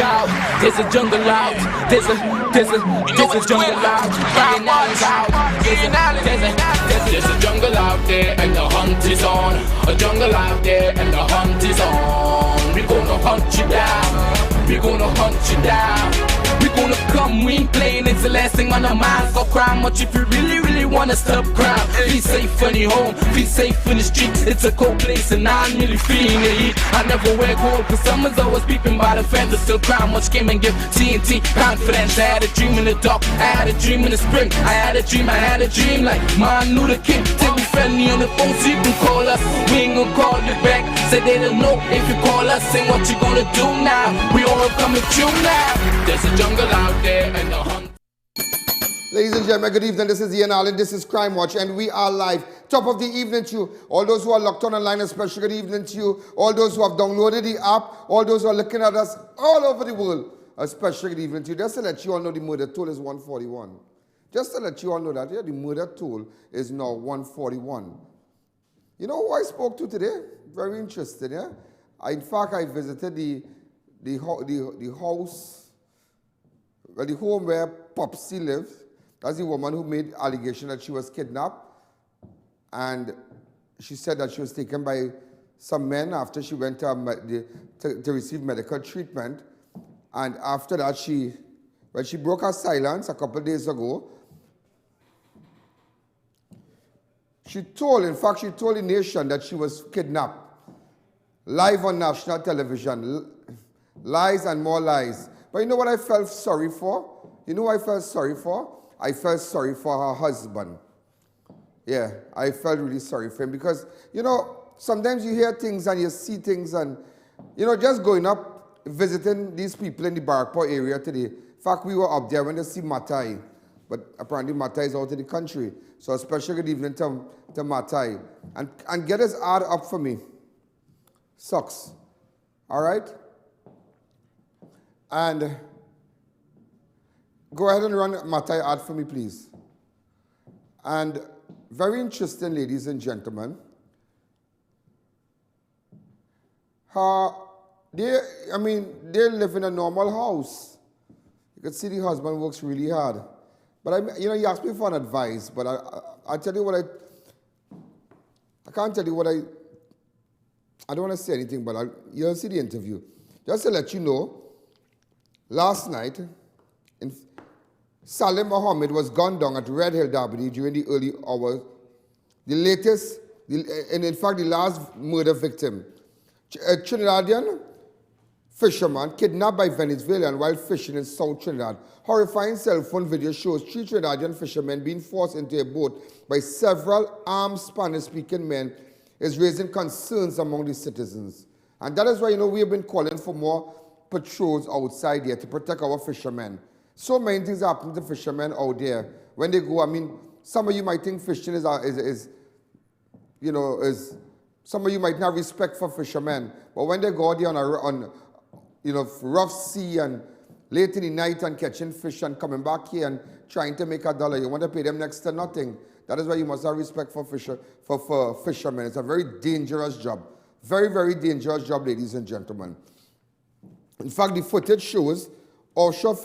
out. There's a jungle out. There's a jungle out. There's a jungle out there and the hunt is on. A jungle out there and the hunt is on. We gonna hunt you down. We gonna hunt you down. We gonna come, we ain't playing, it's the last thing on our minds. Go crime much if you really wanna stop crime. Be safe in your home, be safe in the street. It's a cold place and I'm really feeling the heat. I never wear gold cause someone's always peeping by the fence. Still crime much came and give TNT confidence. I had a dream in the dark, I had a dream in the spring. I had a dream like Martin Luther King. Take me friendly on the phone so you can call us. We ain't gonna call you back. Say they don't know if you call us. Say what you gonna do now. We all coming through now. There's a jungle out there and the hunt. Ladies and gentlemen, good evening. This is I.A.N. This is Crime Watch, and we are live. Top of the evening to you. All those who are locked on online, especially good evening to you. All those who have downloaded the app, all those who are looking at us all over the world, especially good evening to you. Just to let you all know, the murder toll is 141. Just to let you all know that, yeah, the murder toll is now 141. You know who I spoke to today? Very interesting, yeah? In fact, I visited the house, well, the home where Popsy lived. That's the woman who made allegation that she was kidnapped. And she said that she was taken by some men after she went to receive medical treatment. And after that, she broke her silence a couple of days ago. She told the nation that she was kidnapped. Live on national television. Lies and more lies. But you know what I felt sorry for? You know what I felt sorry for? I felt sorry for her husband. Yeah, I felt really sorry for him because, you know, sometimes you hear things and you see things and, you know, just going up, visiting these people in the Barakpur area today. In fact, we were up there when they see Matai, but apparently Matai is out of the country. So a special good evening to Matai. And get his ad up for me. Sucks. All right? And go ahead and run Matai ad for me, please. And very interesting, ladies and gentlemen. They live in a normal house. You can see the husband works really hard. But, you know, he asked me for an advice, but I tell you what I can't tell you what I don't want to say anything, but you'll see the interview. Just to let you know, last night, SALIM MOHAMMED was gunned down at Red Hill Derby during the early hours. In fact, the last murder victim, a Trinidadian fisherman kidnapped by Venezuelan while fishing in South Trinidad. Horrifying cell phone video shows 3 Trinidadian fishermen being forced into a boat by several armed Spanish-speaking men is raising concerns among the citizens. And that is why, you know, we have been calling for more patrols outside here to protect our fishermen. So many things happen to fishermen out there when they go. I mean, some of you might think fishing some of you might not have respect for fishermen, but when they go out there on rough sea and late in the night and catching fish and coming back here and trying to make $1, you want to pay them next to nothing. That is why you must have respect for fishermen. It's a very dangerous job. Very, very dangerous job, ladies and gentlemen. In fact, the footage shows offshore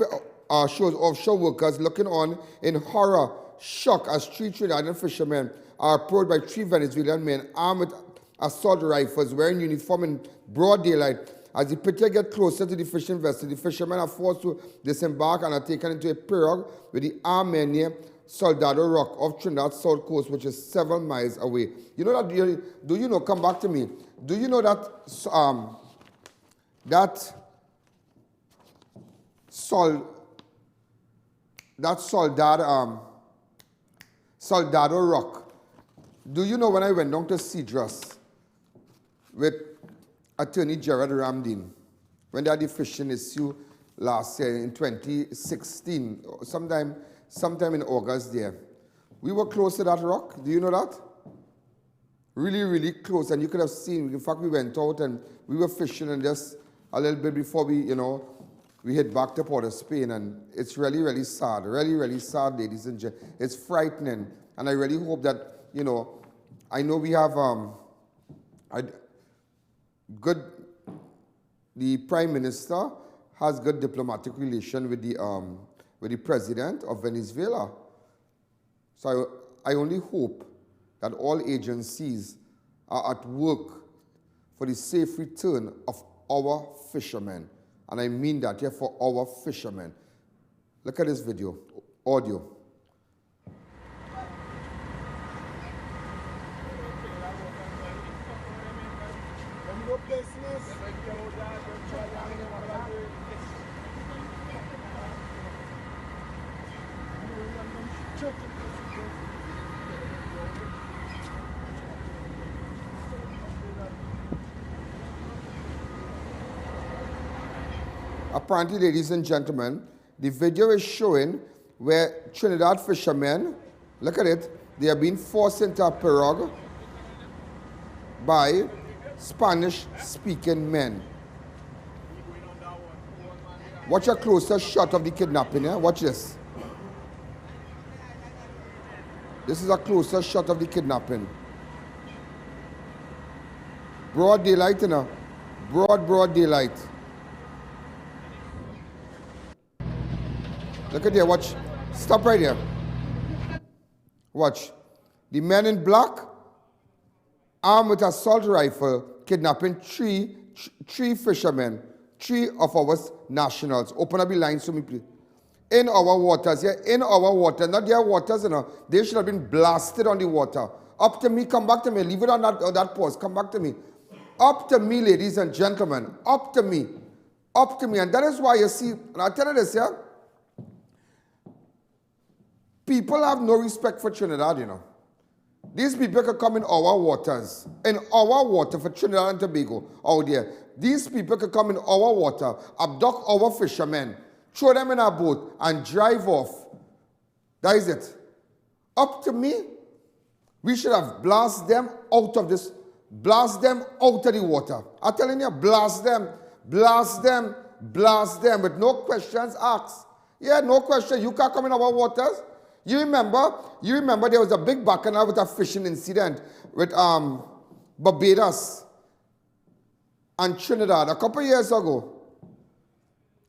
workers looking on in horror, shock as 3 Trinidadian fishermen are approached by 3 Venezuelan men armed with assault rifles wearing uniform in broad daylight. As the picture gets closer to the fishing vessel, the fishermen are forced to disembark and are taken into a pirogue with the armed men near Soldado Rock off Trinidad's south coast, which is 7 miles away. You know that? Do you know? Come back to me. Do you know that Soldado Rock? Do you know when I went down to Cedros with Attorney Gerard Ramdin, when they had the fishing issue last year in 2016, sometime in August there. We were close to that rock. Do you know that? Really, really close. And you could have seen, in fact, we went out and we were fishing and just a little bit before we hit back to Port of Spain. And it's really, really sad. Really, really sad, ladies and gentlemen. It's frightening. And I really hope that, I know we have the Prime Minister has good diplomatic relation with the president of Venezuela. So I only hope that all agencies are at work for the safe return of our fishermen. And I mean that, yeah, for our fishermen. Look at this video, audio. Apparently, ladies and gentlemen, the video is showing where Trinidad fishermen, look at it, they are being forced into a pirogue by Spanish-speaking men. Watch a closer shot of the kidnapping, yeah? Watch this. This is a closer shot of the kidnapping. Broad daylight, you know? Broad daylight. Look at there, watch. Stop right here. Watch. The men in black, armed with assault rifle, kidnapping three fishermen, 3 of our nationals. Open up the lines for me, please. In our waters, yeah, in our water, not their waters, you know. They should have been blasted on the water. Up to me, come back to me. Leave it on that pause. Come back to me. Up to me, ladies and gentlemen. Up to me. Up to me. And that is why you see, and I'll tell you this, yeah. People have no respect for Trinidad, you know. These people could come in our waters. In our water for Trinidad and Tobago out there. These people could come in our water, abduct our fishermen, throw them in a boat, and drive off. That is it. Up to me, we should have blasted them out of this, blast them out of the water. I'm telling you, blast them, with no questions asked. Yeah, no question. You can't come in our waters. You remember there was a big bacchanal with a fishing incident with Barbados and Trinidad a couple of years ago.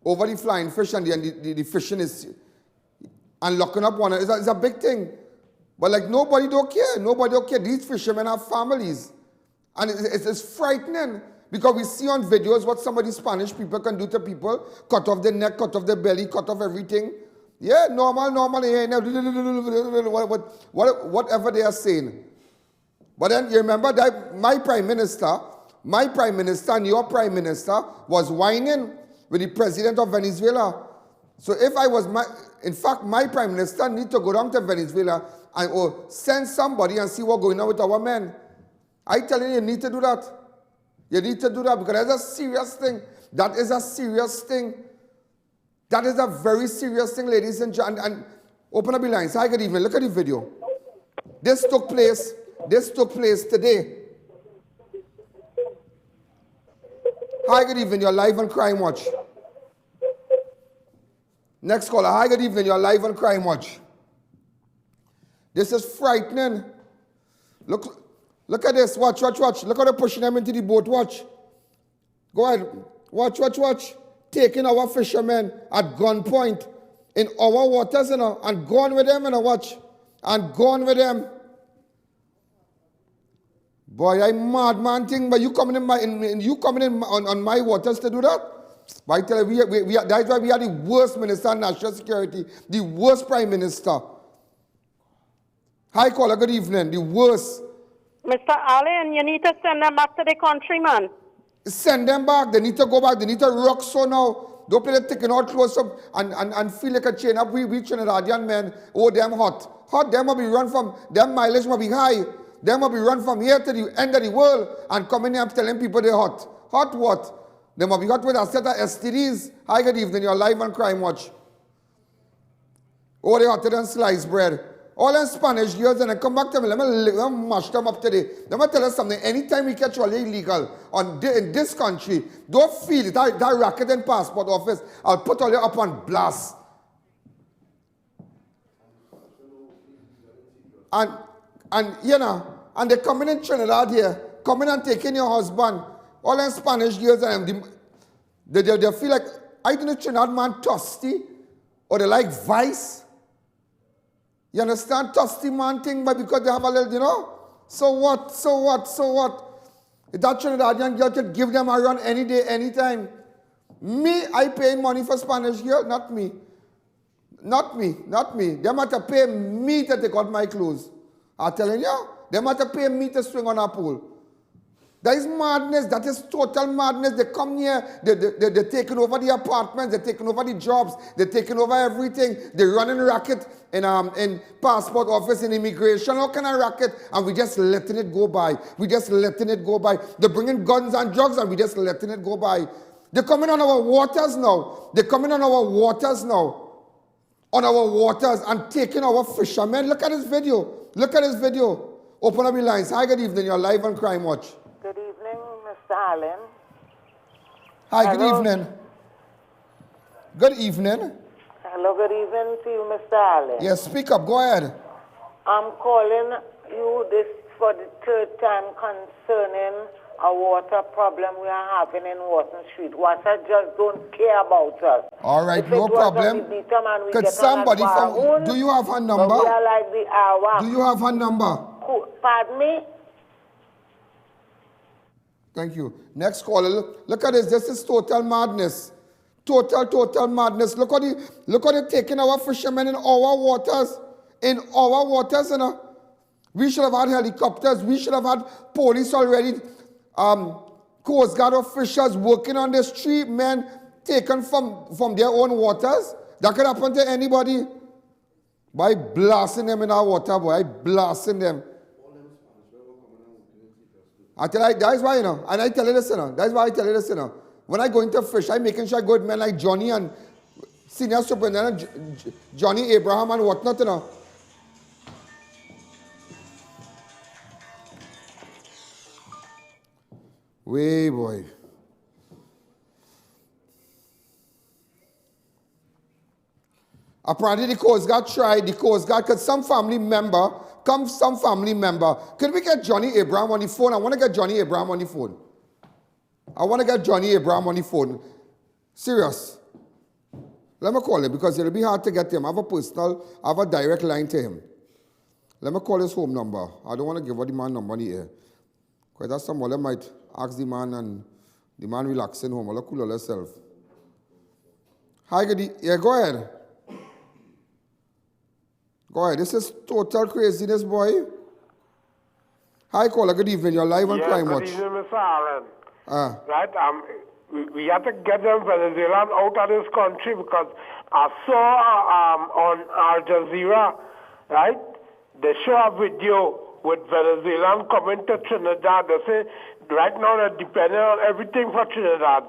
Over the flying fish and the fishing is and locking up one. It's a big thing. But like nobody don't care. Nobody don't care. These fishermen have families. And it's frightening because we see on videos what some of these Spanish people can do to people. Cut off their neck, cut off their belly, cut off everything. Yeah, normal, whatever they are saying. But then you remember that my prime minister and your prime minister was whining with the president of Venezuela. So if I was in fact, my prime minister need to go down to Venezuela and send somebody and see what's going on with our men. I tell you, you need to do that. You need to do that because that's a serious thing. That is a serious thing. That is a very serious thing, ladies and gentlemen. And open up the lines. Hi, good evening. Look at the video. This took place today. Hi, good evening. You're live on Crime Watch. Next caller. Hi, good evening. You're live on Crime Watch. This is frightening. Look at this. Watch. Look how they're pushing them into the boat. Watch. Go ahead. Watch. Taking our fishermen at gunpoint in our waters, you know, and gone with them, you know, watch. And gone with them. Boy, I'm madman thing, but you coming in on my waters to do that? But I tell you, that's why we are the worst minister of national security, the worst prime minister. Hi, caller, good evening, the worst. Mr. Allen, you need to send them back to the country, man. Send them back. They need to go back. They need to rock so now. Don't play the taking out close up and feel like a chain up. We Trinidadian men, oh, them hot. Hot, them will be run from, them mileage will be high. Them will be run from here to the end of the world and coming here and telling people they're hot. Hot what? Them will be hot with a set of STDs. Hi, good evening. You're live on Crime Watch. Oh, they're hotter than sliced bread. All in Spanish girls, and I come back to me, let me mash them up today. Let me tell you something. Anytime we catch all illegal in this country, don't feel it. That racket and passport office, I'll put all you up on blast. And you know, and they coming in Trinidad here, coming and taking your husband. All in Spanish girls, and they feel like I think the Trinidad man thirsty, or they like vice. You understand? Thirsty man thing, but because they have a little, you know? So what? If that Trinidadian girl could give them a run any day, anytime. Me, I pay money for Spanish girl, not me. Not me. They might have to pay me to take out my clothes. I'm telling you, they might have to pay me to swing on a pool. That is madness. That is total madness. They come here, they're taking over the apartments, they're taking over the jobs, they're taking over everything. They're running racket in passport office, in immigration, all kind of racket, and we just letting it go by. They're bringing guns and drugs, and we just letting it go by. They're coming on our waters now. On our waters and taking our fishermen. Look at this video. Open up your lines. Hi, good evening. You're live on Crime Watch. Good evening, Mr. Allen. Hi, Hello. good evening. Good evening. Hello, good evening to you, Mr. Allen. Yes, speak up. Go ahead. I'm calling you this for the third time concerning a water problem we are having in Wharton Street. Water just don't care about us. All right, if no it was problem. on the bottom and we Could get somebody on at from... Barhoon, Do you have her number? but we are like the hour. Do you have her number? Pardon me? Thank you. Next caller. Look at this. This is total madness. Total madness. Look at it taking our fishermen in our waters. You know. We should have had helicopters. We should have had police already. Coast Guard officials working on the street, men taken from their own waters. That could happen to anybody. By blasting them in our water, boy. Blasting them. I tell you, that's why, you know, and I tell you this, you know, that's why I tell you this, you know. When I go into fish, I'm making sure I go with men like Johnny and Senior Superintendent Johnny Abraham and whatnot, you know. Way, boy. Apparently the Coast Guard tried, because some family member, could we get Johnny Abraham on the phone? I want to get Johnny Abraham on the phone. Serious. Let me call him, because it'll be hard to get him. I have a direct line to him. Let me call his home number. I don't want to give out the man number in the air. Because that's somebody might ask the man, and the man relaxing home. I'll cool yourself. Hi, good evening. Yeah, go ahead. This is total craziness, boy. Hi, caller. Good evening. You're live on Crime Watch. Good evening, Mr. Allen. Right. We have to get them Venezuelans out of this country, because I saw on Al Jazeera, right? They show a video with Venezuelans coming to Trinidad. They say right now they're depending on everything for Trinidad.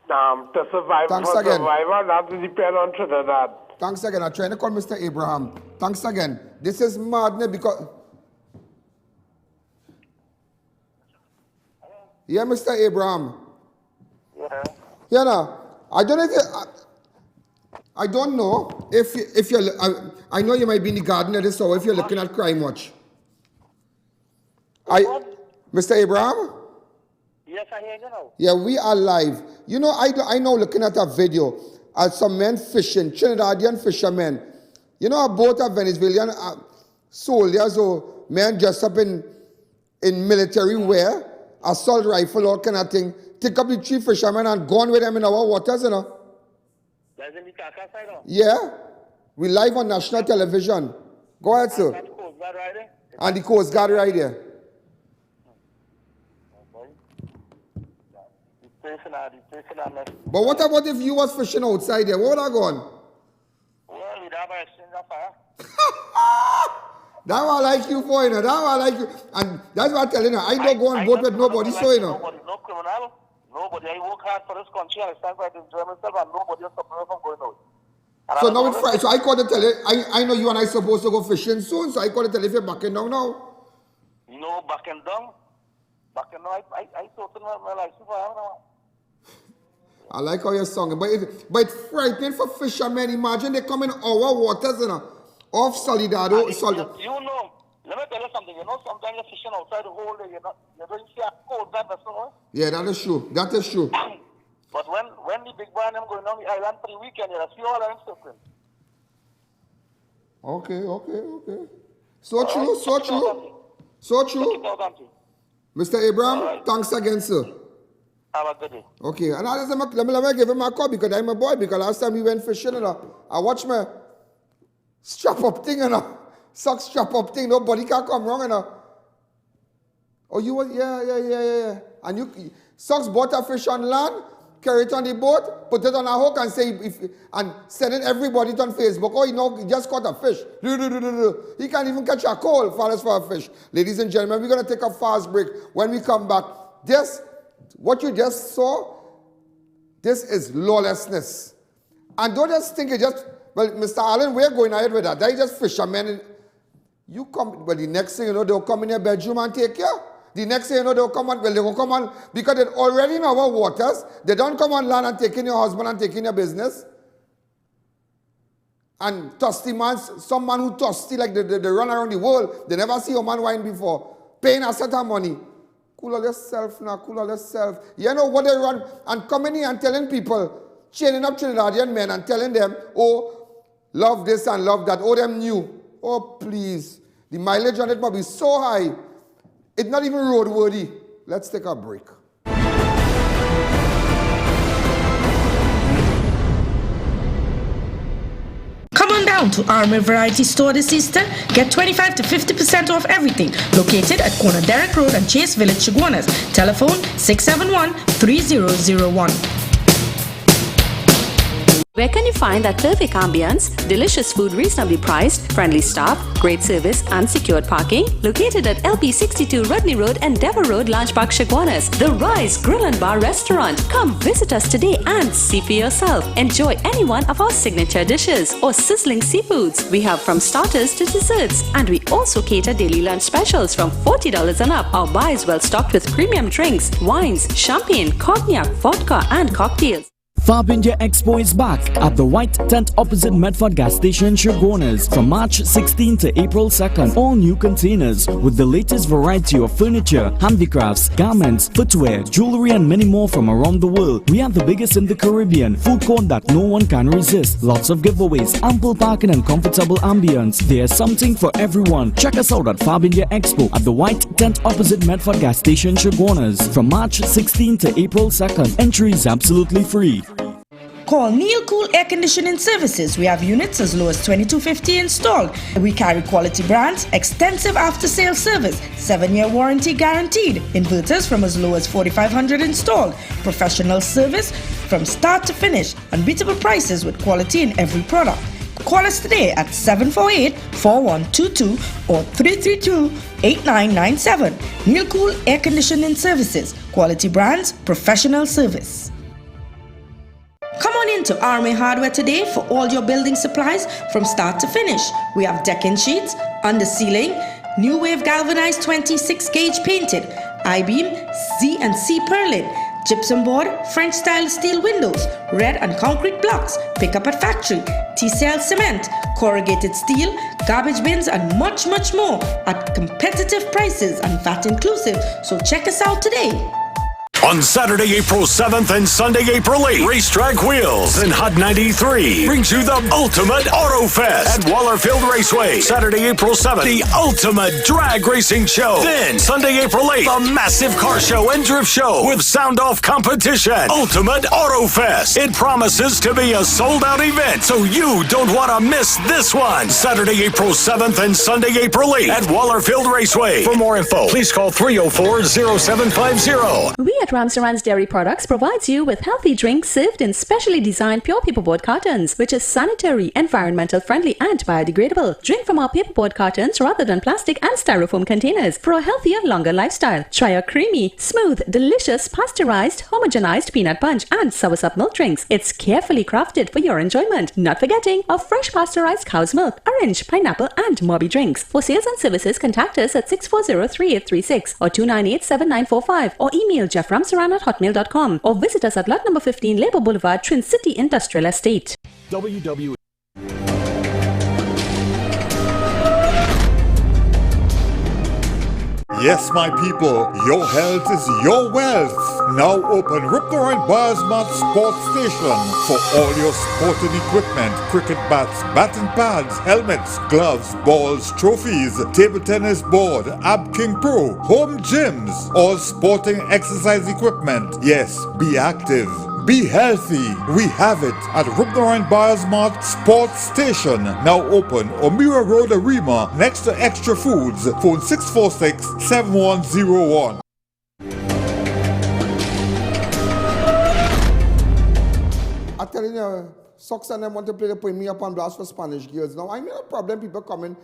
To survive. Thanks for again. survival, they have to depend on Trinidad. Thanks again. I'm trying to call Mr. Abraham. Thanks again. This is madness because... Yeah, Mr. Abraham. Yeah. Yeah, no. I don't know if you... I don't know if you're... I know you might be in the garden at this hour if you're looking at Crime Watch. Mr. Abraham? Yes, I hear you now. Yeah, we are live. You know, I know looking at a video... some men fishing, Trinidadian fishermen. You know, a boat of Venezuelan soldiers or men dressed up in military wear, assault rifle, all kind of thing. Take up the 3 fishermen and gone with them in our waters, you know. That's in the Kaka side, no? Yeah. We live on national television. Go ahead, sir. That's Coast Guard right there? And the Coast Guard right there. But what about if you was fishing outside there? What would I gone? Well, we'd have an exchange of fire. That's what I like you for, you know. That's what I like you. And that's what I'm telling you. I don't go on boat with nobody, so, you know. Nobody, no criminal. Nobody. I work hard for this country. I stand by to enjoy myself, and nobody is stopping me from going out. So now it's Friday. So I called to tell you, I know you and I supposed to go fishing soon, so I called to tell you if you're backing down now. No, backing down. Backing down. I sorted my license for him now. I like how you're singing, but it's frightening for fishermen. Imagine they come in our waters, you know, off Soldado. You know, let me tell you something. You know, sometimes you're fishing outside the whole day. You don't see a cold that vessel, right? Yeah, that is true. That is true. But when when the big band them going on the island for the weekend, you'll see all of them circling. Okay. So true. Mr. Abraham, thanks again, sir. Have a good day. Okay, and let me give him a call because I'm a boy. Because last time we went fishing, I watched my strap up thing, socks strap up thing. Nobody can come wrong, Oh, you were, yeah. And you socks bought a fish on land, carry it on the boat, put it on a hook, and and sending everybody on Facebook. Oh, he just caught a fish. He can't even catch a coal for a fish. Ladies and gentlemen, we're gonna take a fast break. When we come back, what you just saw, this is lawlessness. And don't just think it just, well, Mr. Allen, we're going ahead with that. They just fishermen. You come, well, the next thing you know, they'll come in your bedroom and take you. The next thing you know, they'll come on, because they're already in our waters. They don't come on land and taking your husband and taking your business. And thirsty man, some man who thirsty, like they run around the world, they never see a man wine before, paying a certain money. Cool all yourself now, cool all yourself. You know what they run, and coming here and telling people, chaining up Trinidadian men and telling them, oh, love this and love that, oh, them new. Oh, please. The mileage on it must be so high, it's not even roadworthy. Let's take a break. Come on down to Army Variety Store this Easter. Get 25 to 50% off everything. Located at corner Derrick Road and Chase Village, Chaguanas. Telephone 671-3001. Where can you find that perfect ambience, delicious food reasonably priced, friendly staff, great service and secured parking? Located at LP62 Rodney Road and Dever Road, Lange Park, Chaguanas, The Rise Grill and Bar Restaurant. Come visit us today and see for yourself. Enjoy any one of our signature dishes or sizzling seafoods. We have from starters to desserts, and we also cater daily lunch specials from $40 and up. Our bar is well stocked with premium drinks, wines, champagne, cognac, vodka and cocktails. Fab India Expo is back at the White Tent opposite Medford gas station, Chaguanas, from March 16 to April 2nd. All new containers with the latest variety of furniture, handicrafts, garments, footwear, jewelry and many more from around the world. We are the biggest in the Caribbean, food court that no one can resist. Lots of giveaways, ample parking and comfortable ambience. There's something for everyone. Check us out at Fab India Expo at the White Tent opposite Medford gas station, Chaguanas, from March 16 to April 2nd. Entry is absolutely free. Call Neil Cool Air Conditioning Services. We have units as low as $22.50 installed. We carry quality brands, extensive after-sale service, 7-year warranty guaranteed. Inverters from as low as $4,500 installed. Professional service from start to finish. Unbeatable prices with quality in every product. Call us today at 748-4122 or 332-8997. Neil Cool Air Conditioning Services. Quality brands, professional service. Come on into Army Hardware today for all your building supplies from start to finish. We have decking sheets, under ceiling, new wave galvanized 26 gauge painted, I-beam, Z and C purlin, gypsum board, French style steel windows, red and concrete blocks, pick up at factory, TCL cement, corrugated steel, garbage bins and much more at competitive prices and VAT inclusive. So check us out today. On Saturday, April 7th and Sunday, April 8th, Racetrack Wheels and Hot 93 brings you the Ultimate Auto Fest at Wallerfield Raceway. Saturday, April 7th, the Ultimate Drag Racing Show. Then, Sunday, April 8th, a massive car show and drift show with sound-off competition. Ultimate Auto Fest. It promises to be a sold-out event, so you don't want to miss this one. Saturday, April 7th and Sunday, April 8th at Wallerfield Raceway. For more info, please call 304-0750. We at Ramsaran's Dairy Products provides you with healthy drinks served in specially designed pure paperboard cartons, which is sanitary, environmental friendly and biodegradable. Drink from our paperboard cartons rather than plastic and styrofoam containers for a healthier, longer lifestyle. Try our creamy, smooth, delicious, pasteurized, homogenized peanut punch and soursop milk drinks. It's carefully crafted for your enjoyment. Not forgetting our fresh pasteurized cow's milk, orange, pineapple and Moby drinks. For sales and services, contact us at 640-3836 or 298-7945 or email jefframsaran@hotmail.com or visit us at lot number 15 Labour Boulevard, Trin City Industrial Estate. WWE. Yes, my people, your health is your wealth. Now open Riptorant Barsmart Sports Station for all your sporting equipment, cricket bats, batting pads, helmets, gloves, balls, trophies, table tennis board, Ab King Pro, home gyms, all sporting exercise equipment. Yes, be active. Be healthy. We have it at Ripnorant Barsmart Sports Station. Now open Omira Road, Arima, next to Extra Foods. Phone 646-7101. I'm telling you, Socks and them want to play the put me up on blast for Spanish girls. Now, I mean, a problem people coming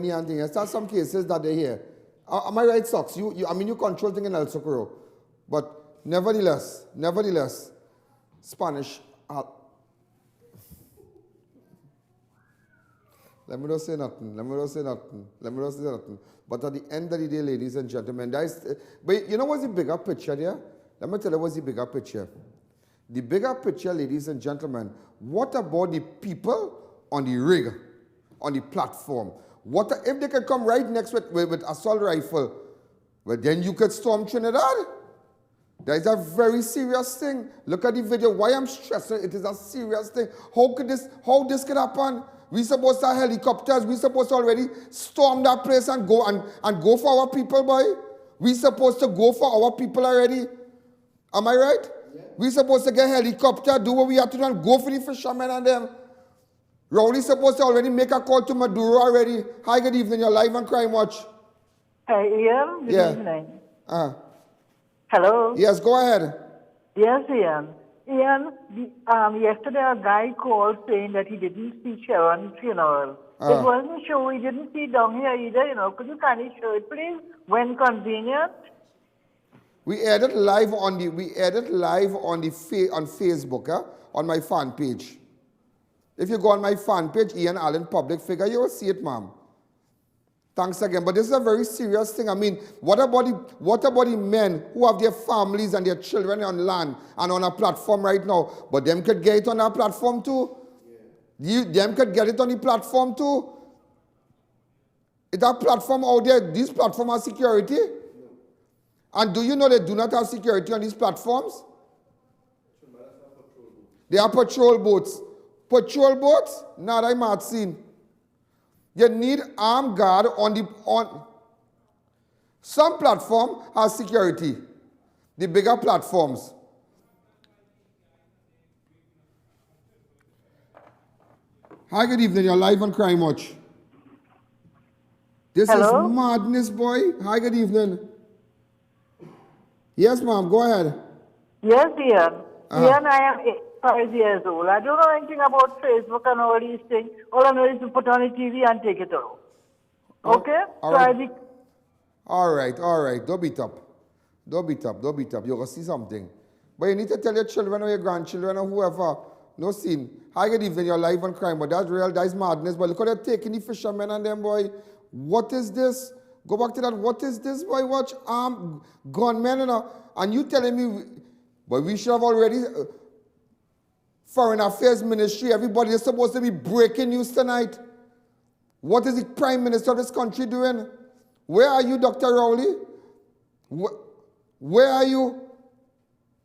here and things. There's some cases that they hear. Am I right, Socks? I mean, you control things in El Socorro. But nevertheless, Spanish. Let me not say nothing. But at the end of the day, ladies and gentlemen, but you know what's the bigger picture there? Let me tell you what's the bigger picture. The bigger picture, ladies and gentlemen, what about the people on the rig, on the platform? What if they could come right next with assault rifle? Well, then you could storm Trinidad. That is a very serious thing. Look at the video. Why I'm stressing it is a serious thing. How this could happen? We supposed to have helicopters. We supposed to already storm that place and go for our people, boy. We supposed to go for our people already. Am I right? Yeah. We supposed to get helicopter, do what we have to do, and go for the fishermen and them. Rowley supposed to already make a call to Maduro already. Hi, good evening. You're live on Crime Watch. Hi, Ian. Good evening. Hello? Yes, go ahead. Yes, Ian. Ian, yesterday a guy called saying that he didn't see Sharon's funeral. It wasn't show. He didn't see down here either, you know. Could you kindly show it, please, when convenient? We aired it live on Facebook, on my fan page. If you go on my fan page, Ian Allen, public figure, you will see it, ma'am. Thanks again. But this is a very serious thing. I mean, what about the men who have their families and their children on land and on a platform right now? But them could get it on our platform too. Yeah. Them could get it on the platform too. Is that platform out there? These platforms have security? No. And do you know they do not have security on these platforms? They are patrol boats. Patrol boats? Not I'm not seen. You need armed guard on some platform has security. The bigger platforms. Hi, good evening. You're live on Crime Watch. This is madness, boy. Hi, good evening. Yes, ma'am. Go ahead. Yes, Ian. Ian, I am 5 years old. I don't know anything about Facebook and all these things. All I know is to put on the TV and take it out. Okay? All right. Don't beat up. You're going to see something. But you need to tell your children or your grandchildren or whoever. No sin. Hi, good evening. You're live on Crime. But that's real. That's madness. But look how they're taking the fishermen and them, boy. What is this? Go back to that. What is this, boy? Watch armed gunmen. And you telling me, but we should have already... Foreign Affairs Ministry, everybody is supposed to be breaking news tonight. What is the Prime Minister of this country doing? Where are you, Dr. Rowley? Where are you?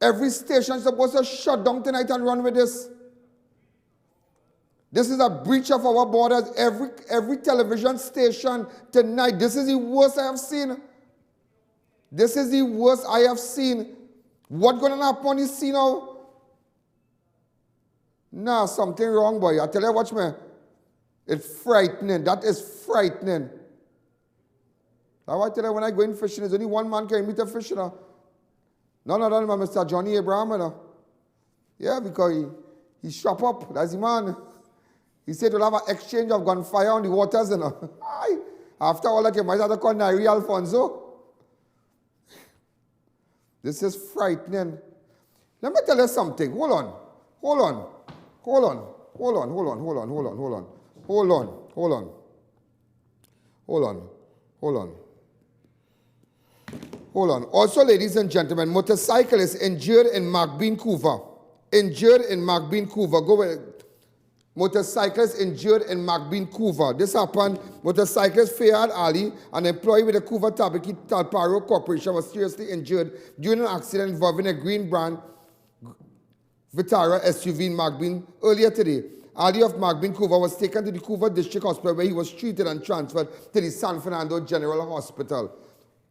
Every station is supposed to shut down tonight and run with this. This is a breach of our borders. Every television station tonight, this is the worst I have seen. This is the worst I have seen. What's going to happen on this scene now? Nah, something wrong, boy. I tell you, watch me. It's frightening. That is frightening. I tell you, when I go in fishing, there's only one man can meet a fish, No, Mr. Johnny Abraham, Yeah, because he shop up. That's the man. He said we'll have an exchange of gunfire on the waters, After all that, you might have to call Nairi Alfonso. This is frightening. Let me tell you something. Hold on. Also, ladies and gentlemen, motorcyclists injured in COUVA. Go ahead. motorcyclist injured in McBean, COUVA. This happened, motorcyclist Fayad Ali, an employee with the COUVA TABAQUITE TALPARO Corporation, was seriously injured during an accident involving a green brand VITARA SUV in McBean earlier today. Ali of McBean, COUVA was taken to the COUVA District Hospital where he was treated and transferred to the San Fernando General Hospital.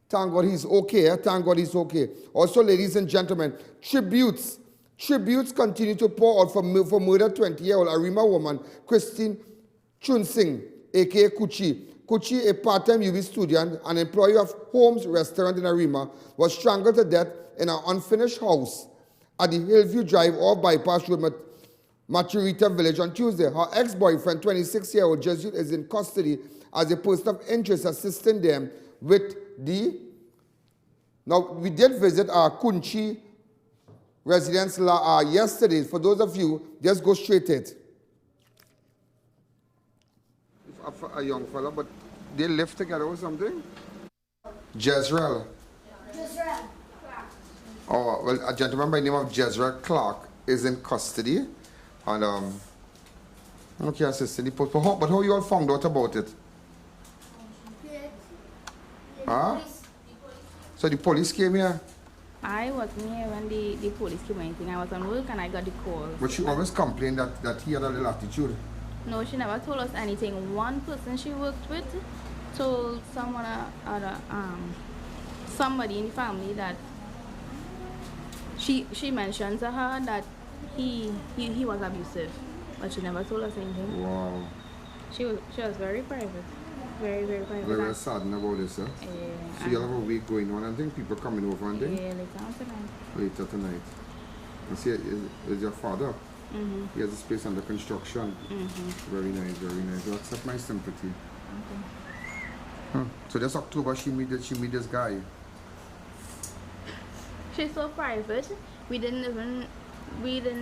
Thank God he's okay. Thank God he's okay. Also, ladies and gentlemen, tributes continue to pour out for murdered 20-year-old Arima woman, Christine Chunsing, a.k.a. Kuchi. Kuchi, a part-time UB student and employee of Holmes Restaurant in Arima, was strangled to death in an unfinished house at the Hillview Drive off Bypass Road, Maturita Village on Tuesday. Her ex-boyfriend, 26-year-old Jesuit, is in custody as a person of interest assisting them with the... Now, we did visit Kunchi residence yesterday. For those of you, just go straight to it. A young fella, but they live together or something? Jezreel. Oh, well, a gentleman by the name of Jezreel Clark is in custody. And, okay, assistant the post. But how you all found out about it? Huh? So the police came here? I wasn't here when the police came or anything. I was on work and I got the call. But she always complained that he had a little attitude. No, she never told us anything. One person she worked with told somebody in the family that she mentioned to her that he was abusive, but she never told us anything. Wow. She was very private. Very, very private. Very saddened about this, huh? Yeah. So you'll have a week going on and think people coming over and think? Yeah, later on tonight. Later tonight. And see, is your father? Mm-hmm. He has a space under construction. Mm-hmm. Very nice, very nice. You accept my sympathy. Okay. So this October she meet this guy. She's so private. We didn't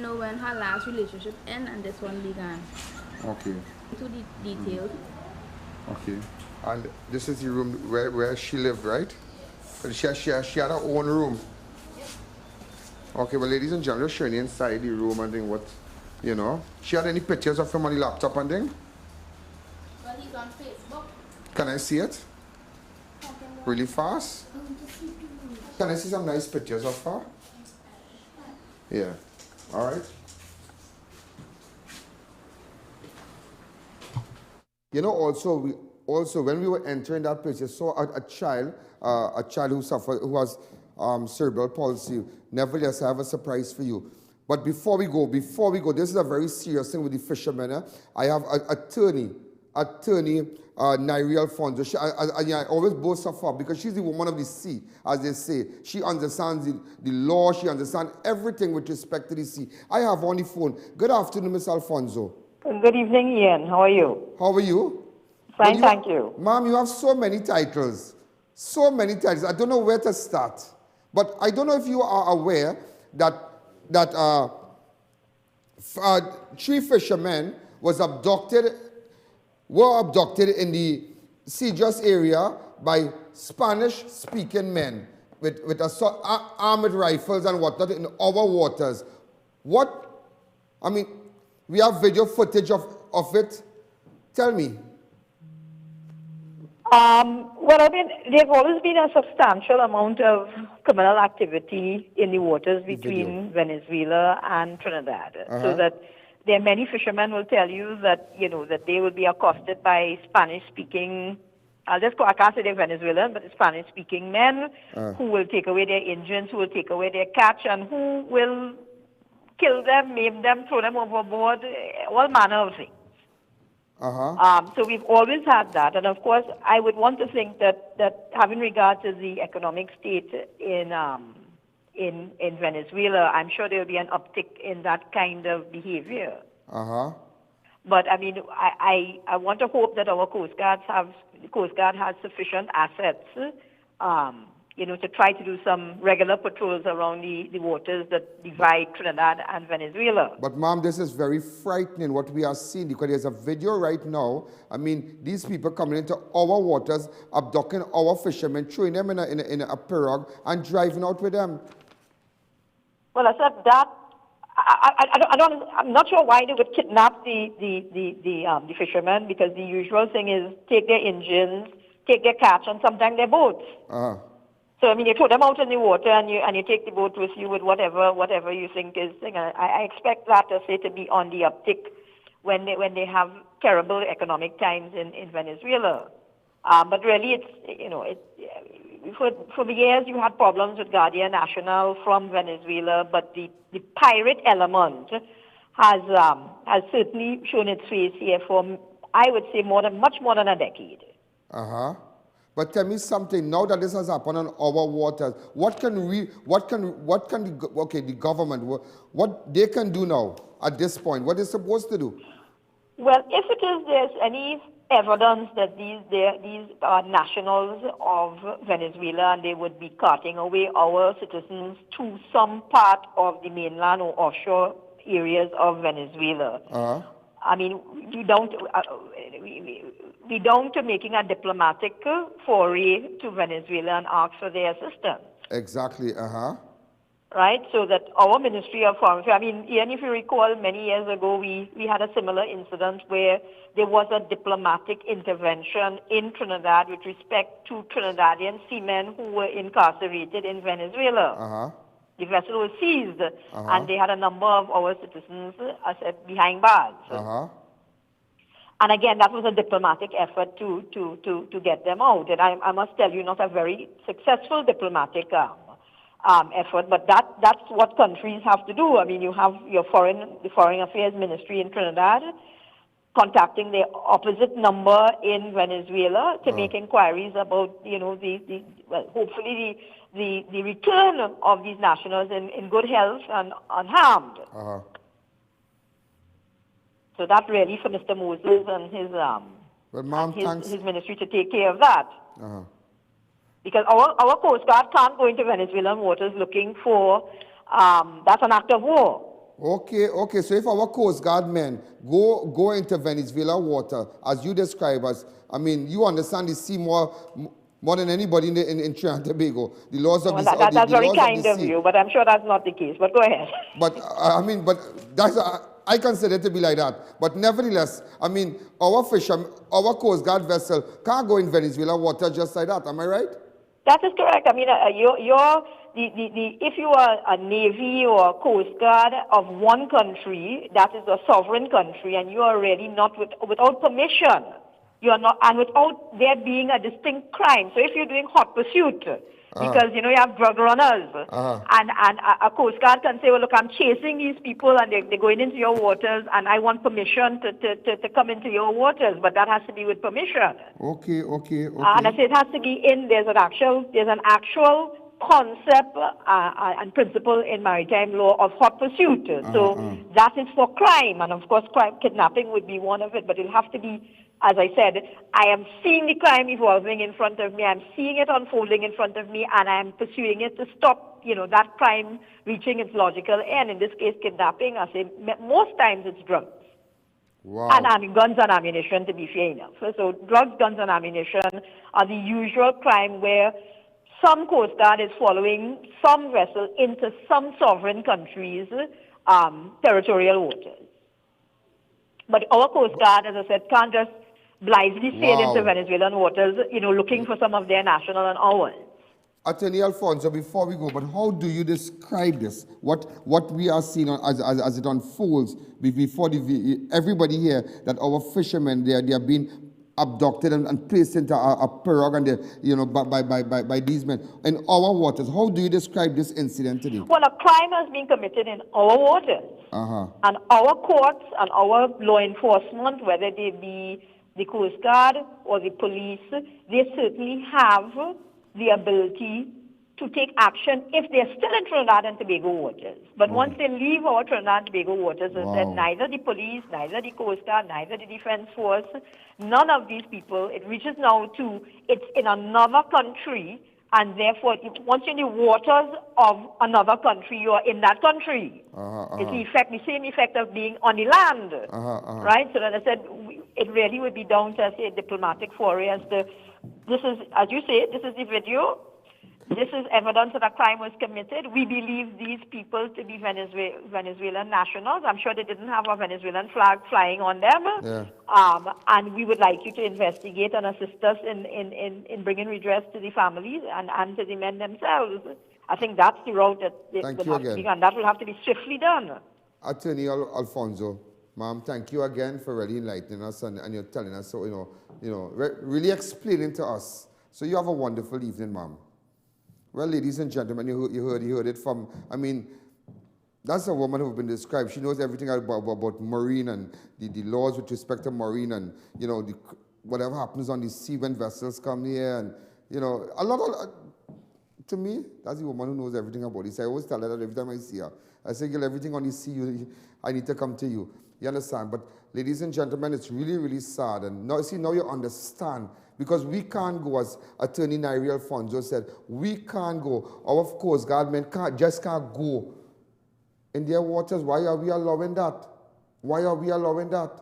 know when her last relationship ended and this one began. Okay. To the details. Okay. And this is the room where she lived, right? She had her own room. Okay, well, ladies and gentlemen, just showing you inside the room and thing, what, you know. She had any pictures of him on the laptop and thing? Well, he's on Facebook. Can I see it? Really fast? Can I see some nice pictures of her? Yeah. All right. You know, also when we were entering that place, you saw a child who has cerebral palsy. Nevertheless, I have a surprise for you. But before we go, this is a very serious thing with the fishermen. I have attorney Nairi Alfonso. I always boast of her because she's the woman of the sea, as they say. She understands the law. She understands everything with respect to the sea. I have on the phone. Good afternoon, Miss Alfonso. Good evening, Ian. How are you? How are you? Fine, thank you. Ma'am, you have so many titles. So many titles. I don't know where to start. But I don't know if you are aware that 3 fishermen were abducted in the Sijas area by Spanish-speaking men with armored rifles and whatnot in our waters. We have video footage of it. Tell me. Well, I mean, there's always been a substantial amount of criminal activity in the waters between Venezuela and Trinidad. So that there are many fishermen will tell you that, you know, that they will be accosted by Spanish-speaking, I can't say they're Venezuelan, but Spanish-speaking men who will take away their engines, who will take away their catch, and who will kill them, maim them, throw them overboard, all manner of things. So we've always had that, and of course, I would want to think that having regard to the economic state in Venezuela, I'm sure there will be an uptick in that kind of behavior. But I mean, I want to hope that our Coast Guard has sufficient assets, you know, to try to do some regular patrols around the waters that divide Trinidad and Venezuela. But, ma'am, this is very frightening what we are seeing because there's a video right now. I mean, these people coming into our waters, abducting our fishermen, throwing them in a pirogue and driving out with them. Well, I said that I'm not sure why they would kidnap the fishermen, because the usual thing is take their engines, take their catch, and sometimes their boats. So I mean, you throw them out in the water, and you take the boat with you with whatever you think is. I expect that to be on the uptick when they have terrible economic times in Venezuela. But really, for the years you had problems with Guardia Nacional from Venezuela, but the pirate element has certainly shown its face here for, I would say, much more than a decade. But tell me something. Now that this has happened on our waters, what can the government, what they can do now at this point? What they're supposed to do? Well, if there's any evidence that these are nationals of Venezuela and they would be carting away our citizens to some part of the mainland or offshore areas of Venezuela. I mean, we don't making a diplomatic foray to Venezuela and ask for their assistance. Exactly. Right, so that our Ministry of Foreign Affairs, I mean, Ian, if you recall, many years ago, we had a similar incident where there was a diplomatic intervention in Trinidad with respect to Trinidadian seamen who were incarcerated in Venezuela. The vessel was seized, and they had a number of our citizens behind bars. And again, that was a diplomatic effort to get them out. And I must tell you, not a very successful diplomatic effort, but that's what countries have to do. I mean, you have the Foreign Affairs Ministry in Trinidad contacting the opposite number in Venezuela to make inquiries about, hopefully the return of these nationals in good health and unharmed. So that really for Mr. Moses and his ministry to take care of that. Because our Coast Guard can't go into Venezuelan waters looking for, that's an act of war. Okay. So if our Coast Guard men go into Venezuela water, as you describe us, I mean, you understand the sea more than anybody in Trinidad and Tobago. The laws of that's very kind of you, but I'm sure that's not the case. But go ahead. But I consider it to be like that. But nevertheless, I mean, our Coast Guard vessel can't go in Venezuela water just like that. Am I right? That is correct. I mean, if you are a Navy or a Coast Guard of one country, that is a sovereign country, and you are really not without permission. You are not, and without there being a distinct crime. So if you're doing hot pursuit, because you have drug runners, and a Coast Guard can say, well, look, I'm chasing these people and they're going into your waters, and I want permission to come into your waters, but that has to be with permission. Okay. And I say it has to be there's an actual concept and principle in maritime law of hot pursuit. So that is for crime, and of course kidnapping would be one of it, but it'll have to be, as I said, I am seeing the crime evolving in front of me, I'm seeing it unfolding in front of me, and I'm pursuing it to stop, that crime reaching its logical end. In this case, kidnapping, I say most times it's drugs. Wow. And guns and ammunition, to be fair enough. So drugs, guns, and ammunition are the usual crime where some Coast Guard is following some vessel into some sovereign country's territorial waters. But our Coast Guard, as I said, can't just blithely sail into Venezuelan waters, looking for some of their national and ours. Attorney Alfonso, before we go, but how do you describe this? What we are seeing as it unfolds before everybody here, that our fishermen, they are being abducted and placed into a pirogue, and by these men in our waters. How do you describe this incident today? Well, a crime has been committed in our waters, and our courts and our law enforcement, whether they be the Coast Guard or the police, they certainly have the ability to take action if they're still in Trinidad and Tobago waters. But once they leave our Trinidad and Tobago waters, as I said, neither the police, neither the Coast Guard, neither the Defense Force, none of these people, it reaches now to, it's in another country, and therefore, once you're in the waters of another country, you're in that country. It's the same effect of being on the land, right? So, as I said, it really would be down to, say, a diplomatic foray as to, this is, as you say, this is the video. this is evidence that a crime was committed. We believe these people to be Venezuelan nationals. I'm sure they didn't have a Venezuelan flag flying on them. Yeah. And we would like you to investigate and assist us in bringing redress to the families and to the men themselves. I think that's the route that will have to be done. That will have to be swiftly done. Attorney Alfonso, ma'am, thank you again for really enlightening us and you're telling us, so really explaining to us. So you have a wonderful evening, ma'am. Well, ladies and gentlemen, you heard it from, I mean, that's a woman who's been described. She knows everything about marine and the laws with respect to marine and, whatever happens on the sea when vessels come here and, a lot of, to me, that's the woman who knows everything about this. I always tell her that every time I see her. I say, girl, everything on the sea, I need to come to you. You understand? But ladies and gentlemen, it's really, really sad. And now you understand. Because we can't go, as Attorney Nairi Alfonso said, we can't go. Our Coast Guard men just can't go in their waters. Why are we allowing that? Why are we allowing that?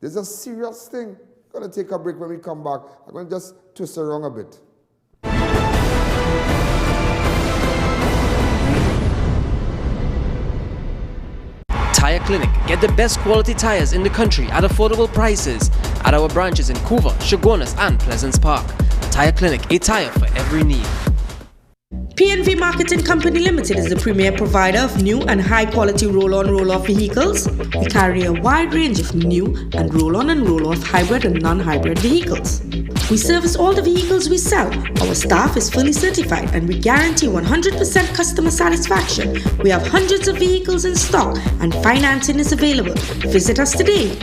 There's a serious thing. I'm going to take a break. When we come back, I'm going to just twist around a bit. Tire Clinic. Get the best quality tires in the country at affordable prices at our branches in COUVA, Shogunas and Pleasance Park. Tire Clinic, a tire for every need. PNV Marketing Company Limited is the premier provider of new and high-quality roll-on, roll-off vehicles. We carry a wide range of new and roll-on and roll-off hybrid and non-hybrid vehicles. We service all the vehicles we sell. Our staff is fully certified and we guarantee 100% customer satisfaction. We have hundreds of vehicles in stock and financing is available. Visit us today.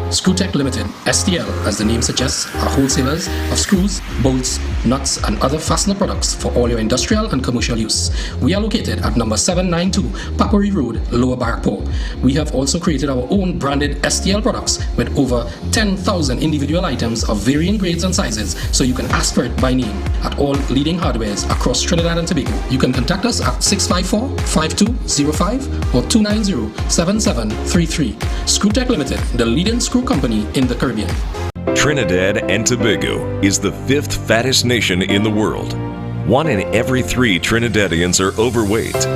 Screwtech Limited, STL, as the name suggests, are wholesalers of screws, bolts, nuts, and other fastener products for all your industrial and commercial use. We are located at number 792 Papuri Road, Lower Barkport. We have also created our own branded STL products with over 10,000 individual items of varying grades and sizes, so you can ask for it by name at all leading hardwares across Trinidad and Tobago. You can contact us at 654-5205 or 290-7733. Screwtech Limited, the leading screw company in the Caribbean. Trinidad and Tobago is the 5th fattest nation in the world. 1 in every 3 Trinidadians are overweight.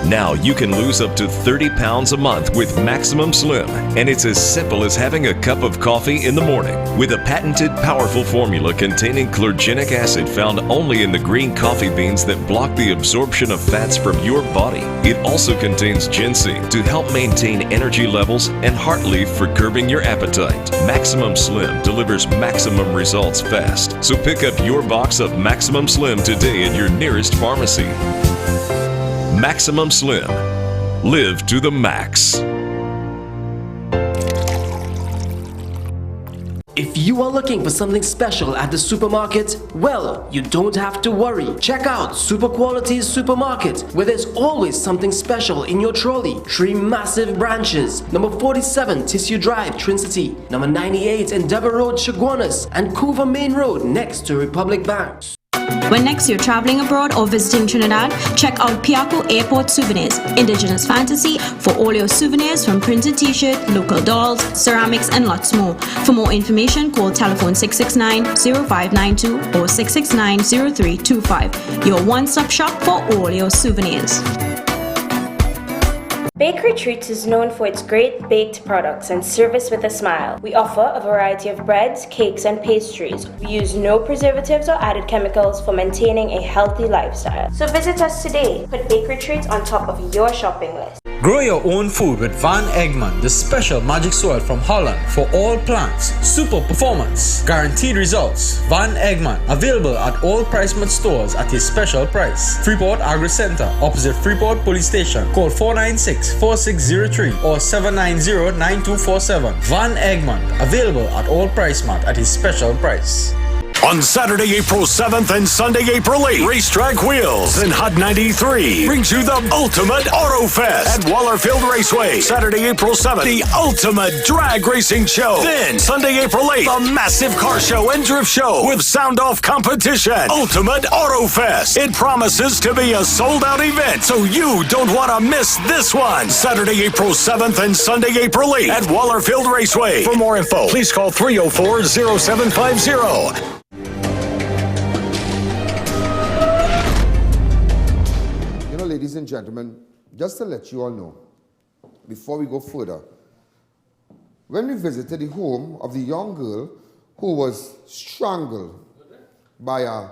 Now you can lose up to 30 pounds a month with Maximum Slim, and it's as simple as having a cup of coffee in the morning. With a patented powerful formula containing chlorogenic acid found only in the green coffee beans that block the absorption of fats from your body. It also contains ginseng to help maintain energy levels and heart leaf for curbing your appetite. Maximum Slim delivers maximum results fast. So pick up your box of Maximum Slim today at your nearest pharmacy. Maximum Slim. Live to the max. If you are looking for something special at the supermarket, well, you don't have to worry. Check out Super Quality's Supermarket, where there's always something special in your trolley. 3 massive branches: number 47 Tissue Drive, Trin City, number 98 Endeavour Road, Shogunas, and COUVA Main Road next to Republic Bank. When next you're traveling abroad or visiting Trinidad, check out Piaco Airport Souvenirs, indigenous fantasy for all your souvenirs from printed t-shirt, local dolls, ceramics and lots more. For more information, call telephone 669-0592 or 669-0325. Your one-stop shop for all your souvenirs. Bakery Treats is known for its great baked products and service with a smile. We offer a variety of breads, cakes, and pastries. We use no preservatives or added chemicals for maintaining a healthy lifestyle. So visit us today. Put Bakery Treats on top of your shopping list. Grow your own food with Van Egman, the special magic soil from Holland for all plants. Super performance, guaranteed results. Van Egman, available at all PriceMart stores at a special price. Freeport Agri Center, opposite Freeport Police Station. Call 496-4603 or 790-9247. Van Egman, available at all PriceMart at a special price. On Saturday, April 7th and Sunday, April 8th, Racetrack Wheels and Hot 93 brings you the Ultimate Auto Fest at Wallerfield Raceway. Saturday, April 7th, the Ultimate Drag Racing Show. Then, Sunday, April 8th, a massive car show and drift show with sound-off competition. Ultimate Auto Fest. It promises to be a sold-out event, so you don't want to miss this one. Saturday, April 7th and Sunday, April 8th at Wallerfield Raceway. For more info, please call 304-0750. and gentlemen, just to let you all know, before we go further, when we visited the home of the young girl who was strangled by a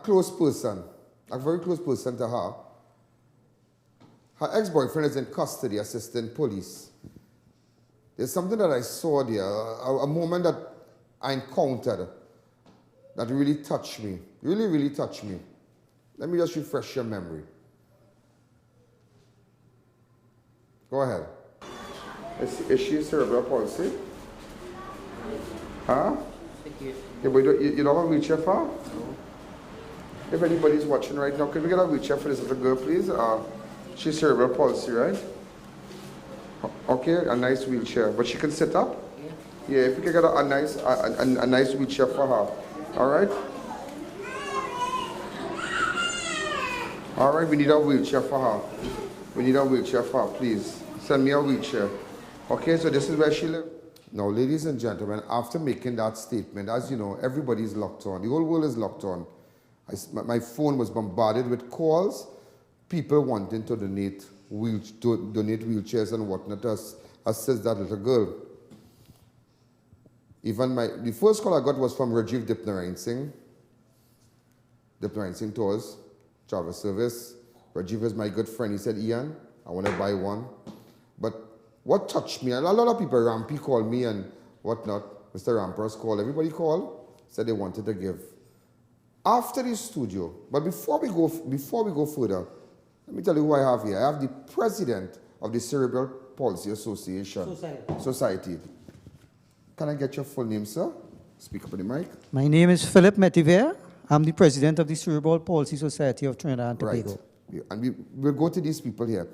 close person, a very close person to her, her ex-boyfriend is in custody assisting police. There's something that I saw there, a moment that I encountered that really touched me, really, really touched me. Let me just refresh your memory. Go ahead. Is she cerebral palsy? Huh? Yeah, but you don't have a wheelchair for her? No. If anybody's watching right now, can we get a wheelchair for this little girl, please? She's cerebral palsy, right? Okay, a nice wheelchair. But she can sit up? Yeah. Yeah, if we can get a nice wheelchair for her. All right? All right, we need a wheelchair for her. We need a wheelchair for her, please. Send me a wheelchair. Okay, so this is where she lives. Now, ladies and gentlemen, after making that statement, as you know, everybody's locked on. The whole world is locked on. My phone was bombarded with calls, people wanting to donate wheelchairs and whatnot to assist that little girl. Even the first call I got was from Rajiv Dipnarayan Singh Tours, travel service. Rajiv is my good friend. He said, Ian, I want to buy one. But what touched me, a lot of people, Rampy called me and whatnot, Mr. Rampress called, everybody called, said they wanted to give. After the studio, but before we go further, let me tell you who I have here. I have the president of the Cerebral Palsy Association. Society. Can I get your full name, sir? Speak up on the mic. My name is Philip Metiver. I'm the president of the Cerebral Palsy Society of Trinidad and Tobago. Right. And we'll go to these people here.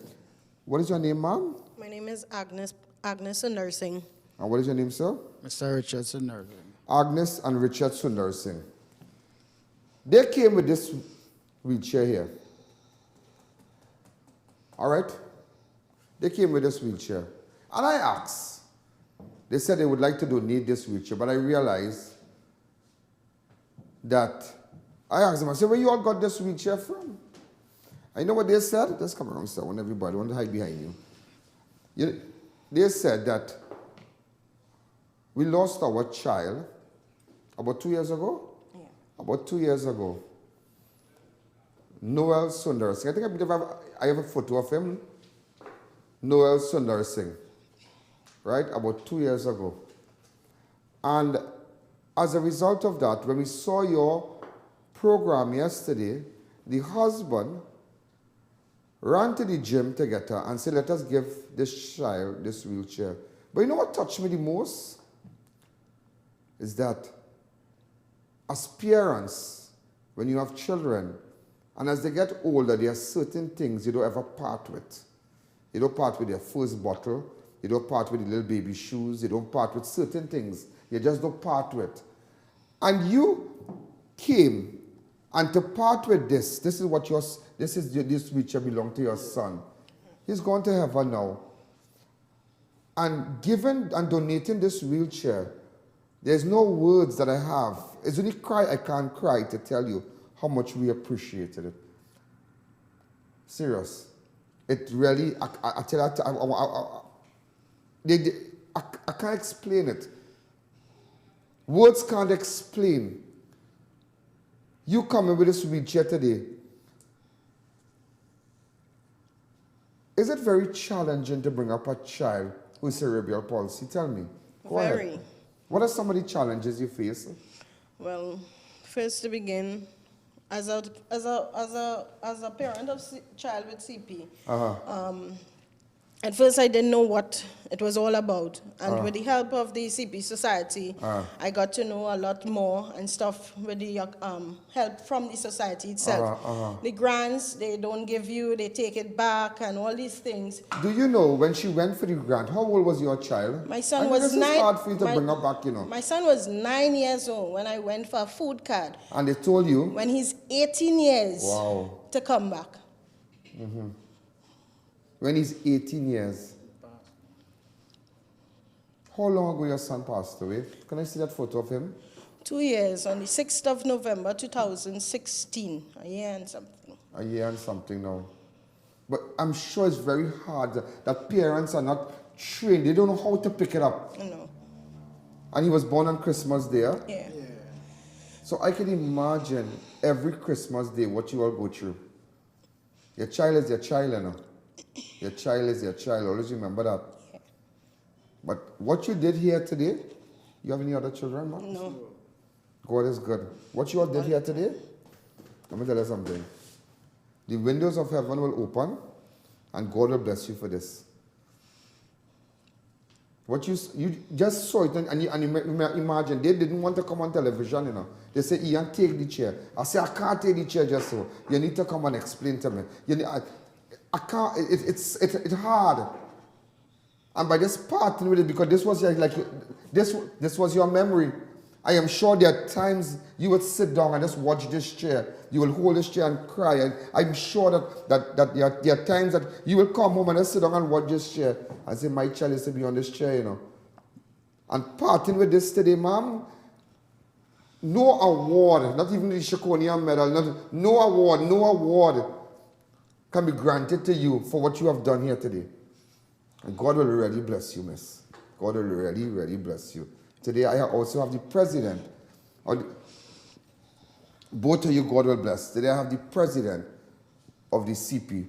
What is your name, ma'am? My name is Agnes Sundar Singh. And what is your name, sir? Mr. Richard Sundar Singh. Agnes and Richard Sundar Singh. They came with this wheelchair here. All right? They came with this wheelchair. And I asked. They said they would like to donate this wheelchair, but I realized that I asked them, I said, where you all got this wheelchair from? I know what they said. Just come around, sir. I want everybody. I want to hide behind you. They said that we lost our child about 2 years ago. Yeah. About 2 years ago. Noel Sundar Singh. I think I have a photo of him. Noel Sundar Singh. Right? About 2 years ago. And as a result of that, when we saw your program yesterday, the husband ran to the gym to get her and said, let us give this child this wheelchair. But you know what touched me the most? Is that as parents, when you have children, and as they get older, there are certain things you don't ever part with. You don't part with their first bottle. You don't part with the little baby shoes. You don't part with certain things. You just don't part with. And you came, and to part with this is what this wheelchair belongs to your son. He's gone to heaven now. And giving and donating this wheelchair, there's no words that I have. It's only cry I can't cry to tell you how much we appreciated it. Serious. It really, I tell you, I can't explain it. Words can't explain. You coming with this wheelchair today. Is it very challenging to bring up a child with cerebral palsy? Tell me. Go ahead. What are some of the challenges you face? Well, first to begin, as a parent of child with CP, at first I didn't know what it was all about. And with the help of the CP Society, I got to know a lot more and stuff with the help from the society itself. The grants, they don't give you, they take it back and all these things. Do you know when she went for the grant, how old was your child? My son was 9. It's hard for you to bring her back, you know. My son was 9 years old when I went for a food card. And they told you? When he's 18 years to come back. Mm-hmm. When he's 18 years. How long ago your son passed away? Can I see that photo of him? 2 years, on the 6th of November 2016, a year and something. A year and something now. But I'm sure it's very hard that parents are not trained. They don't know how to pick it up. No. And he was born on Christmas Day. Yeah. So I can imagine every Christmas Day what you all go through. Your child is your child, you know. Your child is your child. Always remember that. Yeah. But what you did here today, you have any other children, Mom? No. God is good. What you all did here today, let me tell you something. The windows of heaven will open and God will bless you for this. What you just saw it and you imagine, they didn't want to come on television, you know. They say, Ian, take the chair. I say, I can't take the chair just so. You need to come and explain to me. I can't, it's hard. And by just parting with it, because this was this was your memory. I am sure there are times you would sit down and just watch this chair. You will hold this chair and cry. And I'm sure that there are times that you will come home and just sit down and watch this chair and say, my child is to be on this chair, you know. And parting with this today, Mom, no award, not even the Shakonian medal, no award can be granted to you for what you have done here today. And God will really bless you, miss. God will really, really bless you. Today I also have the president, both of you God will bless. Today I have the president of the CP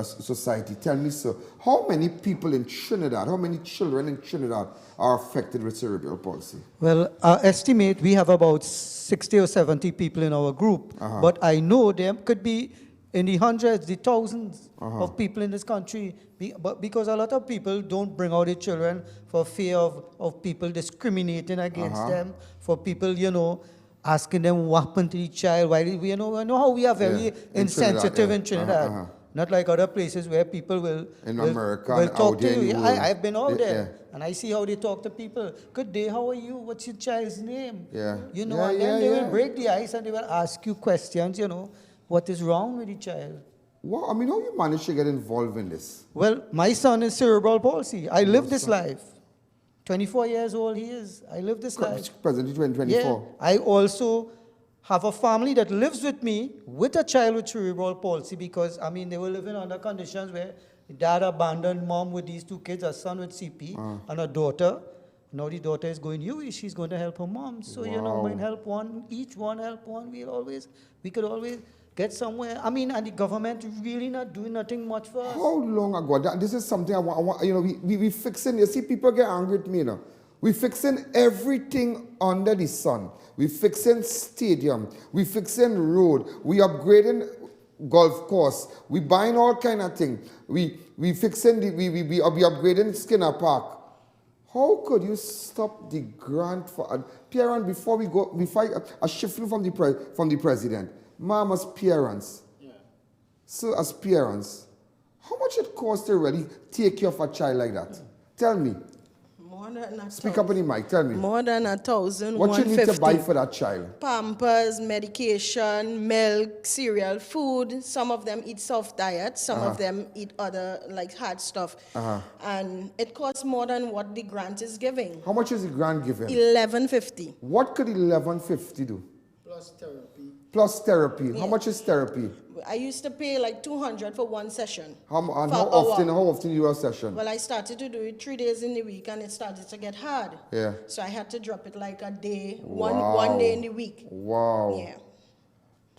Society. Tell me, sir, how many people in Trinidad, how many children in Trinidad are affected with cerebral palsy? Well, our estimate, we have about 60 or 70 people in our group, but I know there could be in the hundreds, the thousands of people in this country, but because a lot of people don't bring out their children for fear of people discriminating against them, for people, you know, asking them what happened to the child. Why, we know how we are very insensitive in Trinidad. Not like other places where people will talk to you. I've been out there, and I see how they talk to people. Good day, how are you? What's your child's name? You know, and then they will break the ice and they will ask you questions, you know. What is wrong with the child? Well, I mean, how you managed to get involved in this? Well, my son is cerebral palsy. I live this life. 24 years old he is. I live this life. Presently 24. Yeah. I also have a family that lives with me with a child with cerebral palsy because, I mean, they were living under conditions where dad abandoned mom with these two kids, a son with CP and a daughter. Now the daughter is going UWI, she's going to help her mom. So, you know, mine help one, each one help one. We could always get somewhere. I mean, and the government really not doing nothing much for us. How long ago? This is something I want you know, we fixing, you see, people get angry with me, you know. We fixing everything under the sun. We fixing stadium. We fixing road. We upgrading golf course. We buying all kind of things. We fixing, we upgrading Skinner Park. How could you stop the grant for, Pierre, before I shift from the president, Mom, as parents, so as parents, how much it costs to really take care of a child like that? Tell me. More than Speak up in the mic, tell me. More than 1,000. What you need to buy for that child? Pampers, medication, milk, cereal, food. Some of them eat soft diet. Some of them eat other, like, hard stuff. And it costs more than what the grant is giving. How much is the grant giving? $11.50. What could $11.50 do? Plus therapy. Plus therapy. Yeah. How much is therapy? I used to pay like $200 for one session. How often you do a session? Well, I started to do it 3 days in the week, and it started to get hard. Yeah. So I had to drop it like a day, one day in the week. Wow. Yeah.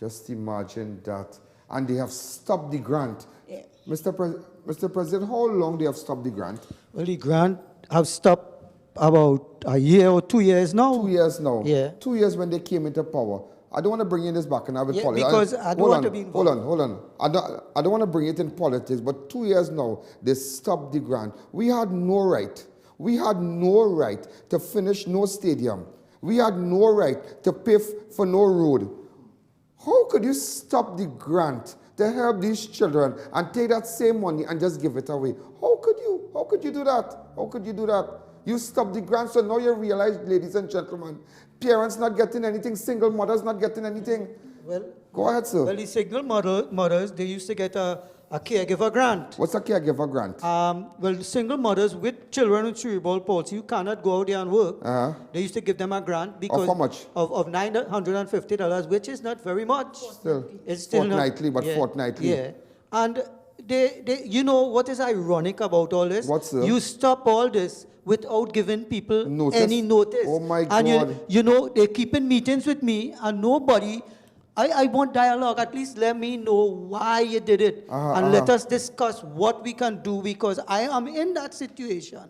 Just imagine that. And they have stopped the grant. Yeah. Mr. President, how long they have stopped the grant? Well, the grant have stopped about a year or 2 years now. 2 years now. Yeah. 2 years when they came into power. I don't want to bring in this back and have it politics. Because I don't want to be involved. Hold on. I don't want to bring it in politics, but 2 years now, they stopped the grant. We had no right. We had no right to finish no stadium. We had no right to pay for no road. How could you stop the grant to help these children and take that same money and just give it away? How could you? How could you do that? How could you do that? You stopped the grant, so now you realize, ladies and gentlemen, parents not getting anything, single mothers not getting anything. Well, go ahead, sir. Well, the single mothers, they used to get a a caregiver grant. What's a caregiver grant? Well, single mothers with children with cerebral palsy who cannot go out there and work, they used to give them a grant because how much? Of $950, which is not very much. Still, it's still fortnightly, not, but fortnightly. Yeah, and they, you know what is ironic about all this? What's You stop all this without giving people notice? any notice. Oh my And God. you know, they keep in meetings with me and nobody. I want dialogue. At least let me know why you did it. And let us discuss what we can do because I am in that situation.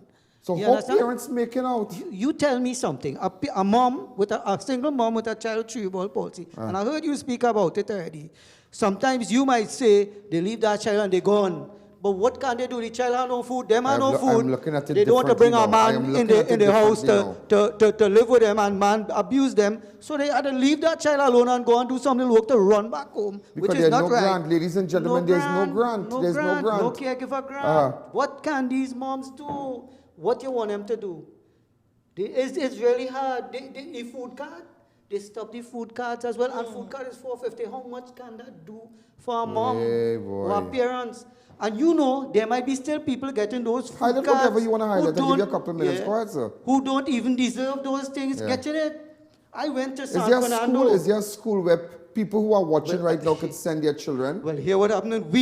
So You how understand? parents making out? You tell me something. A mom with a single mom with a child with cerebral palsy, and I heard you speak about it already. Sometimes you might say they leave that child and they're gone. But what can they do? The child have no food, them have no food. I'm looking at it they don't want to bring a differently man now. in the house to live with them and man abuse them. So they had to leave that child alone and go and do something work to run back home, Because which is there's not no right. grant, ladies and gentlemen, there's no grant. There's no grant. No caregiver grant. What can these moms do? What you want them to do? It's really hard. The food card, they stop the food cards as well, and food card is $4.50. How much can that do for a mom or a parents? And you know, there might be still people getting those food Highlight cards whatever you want to highlight. I'll give you a couple of minutes. yeah, Go ahead, sir. who don't even deserve those things, Yeah. getting it. I went to Is San there Fernando. is there a school where people who are watching right now could send their children? Well, here what happened,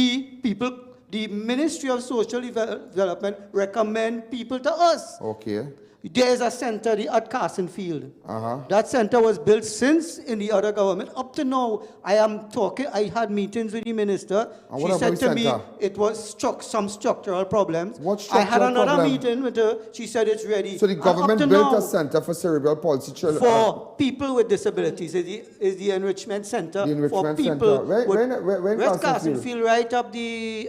the Ministry of Social Development recommend people to us. Okay. There's a center at Carson Field. That center was built since in the other government. Up to now, I had meetings with the minister. And She what said about to me center? it was some structural problems. What I had structural another problem? meeting with her. She said it's ready. So the And government up to built now, a center for cerebral palsy children. for people with disabilities. Is the enrichment center The enrichment for people center. Where in West Carson Carson Field? Field, right up the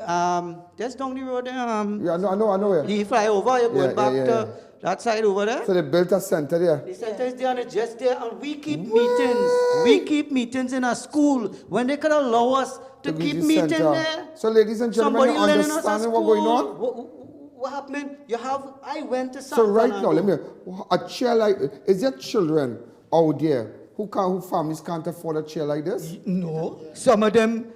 there's down the road there. Yeah, I know where. The flyover, you're going back to that side over there. So they built a center there. The center is there and it's just there, and we keep meetings. We keep meetings in a school when they could allow us to keep the meeting center. there. So ladies and gentlemen, Somebody you learning us at understanding what going on? What happened? I went to San So right Fernando. now, let me, a chair like, is there children out there who families can't afford a chair like this? No. Some of them,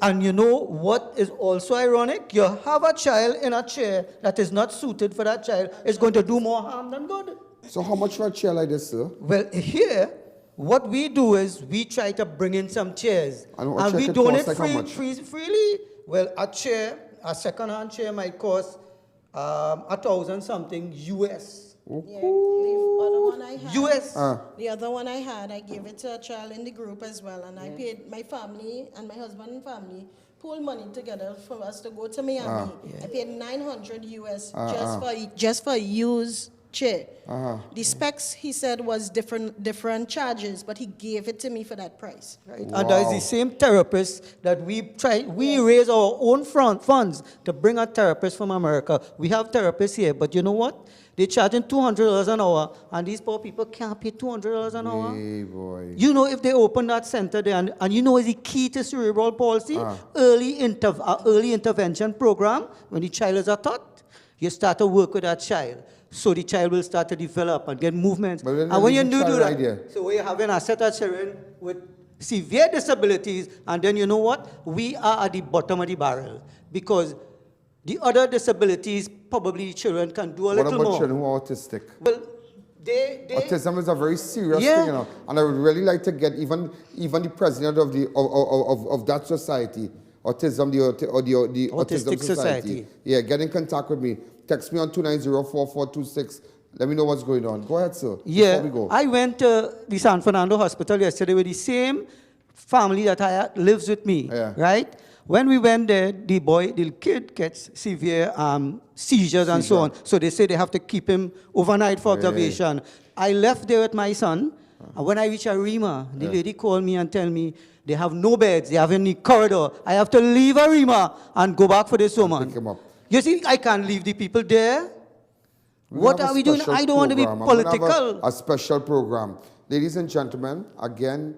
and you know what is also ironic? You have a child in a chair that is not suited for that child. It's going to do more harm than good. So how much for a chair like this, sir? Well, here, what we do is we try to bring in some chairs. And we could donate cost like how much? freely. Well, a second-hand chair might cost 1,000 something US. Yeah, the other one I had, US. The other one I had, I gave it to a child in the group as well, and I paid my family and my husband and family pooled money together for us to go to Miami. I paid 900 US just for a used chair. The specs he said was different charges, but he gave it to me for that price. Right? Wow. And that is the same therapist that we raise our own funds to bring a therapist from America. We have therapists here, but you know what? They're charging $200 an hour, and these poor people can't pay $200 an hour. Hey, boy. You know, if they open that center there, and you know is the key to cerebral palsy? Early intervention program, when the child is a tot, you start to work with that child. So the child will start to develop and get movements. And when you do that, so we're having a set of children with severe disabilities, and then you know what? We are at the bottom of the barrel, because the other disabilities, probably children can do a little more. What about children who are autistic? Well, autism is a very serious thing, you know. And I would really like to get even the president of that society, the Autism Society. Yeah, get in contact with me. Text me on 290-4426. Let me know what's going on. Go ahead, sir. Yeah, Before we go. I went to the San Fernando Hospital yesterday with the same family that lives with me, right? When we went there, the kid gets severe seizures and so on. So they say they have to keep him overnight for observation. I left there with my son, and when I reached Arima, the lady called me and tell me they have no beds, they have any corridor. I have to leave Arima and go back for this woman. Pick him up. You see, I can't leave the people there. What are we doing? I don't want to be political. A special program. Ladies and gentlemen, again,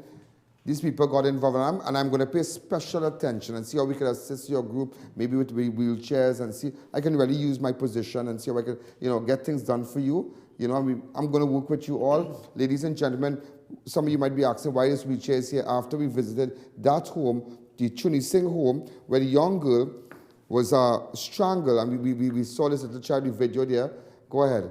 these people got involved, and I'm going to pay special attention and see how we can assist your group, maybe with wheelchairs, and see I can really use my position and see how I can, get things done for you. I'm going to work with you all. Ladies and gentlemen, some of you might be asking why this wheelchair is here. After we visited that home, the Chuni Singh home where the young girl was strangled, and we saw this little child, the video there. Go ahead.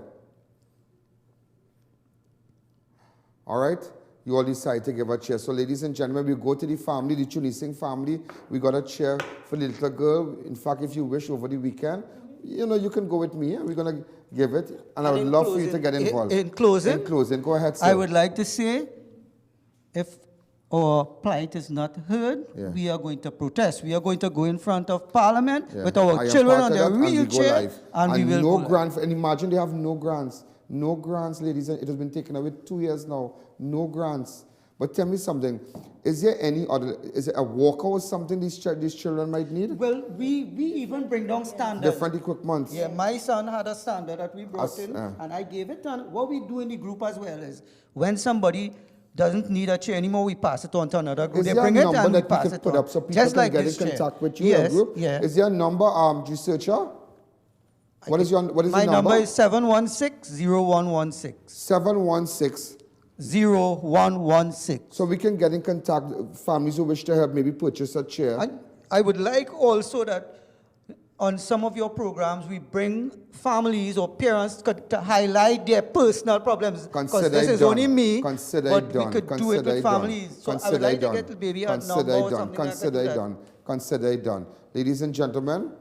All right? You all decide to give a chair. So, ladies and gentlemen, we go to the family, the Chuni Singh family. We got a chair for the little girl. In fact, if you wish, over the weekend, you know, you can go with me. We're going to give it. And I would love for you to get involved. In closing, go ahead, sir. I would like to say, if our plight is not heard, we are going to protest. We are going to go in front of Parliament with our children on their wheelchair, and we will no grants. And imagine they have no grants. No grants, ladies. It has been taken away 2 years now. No grants. But tell me something. Is there any other, is it a walker or something these children might need? Well, we even bring down standards. Different equipment. Yeah, my son had a standard that we brought in, and I gave it. And what we do in the group as well is, when somebody doesn't need a chair anymore, we pass it on to another group. They bring it and we pass it on. So people just like can this get in chair. contact with you, yes, group? Yeah. Is there a number, researcher? What is your number? My number is 716-0116. 716-0116. So we can get in contact with families who wish to help, maybe purchase a chair. I would like also that on some of your programs, we bring families or parents to highlight their personal problems. Because this is only me, but we could do it with families. So I would like to get maybe a number or something like that. Consider it done. Ladies and gentlemen,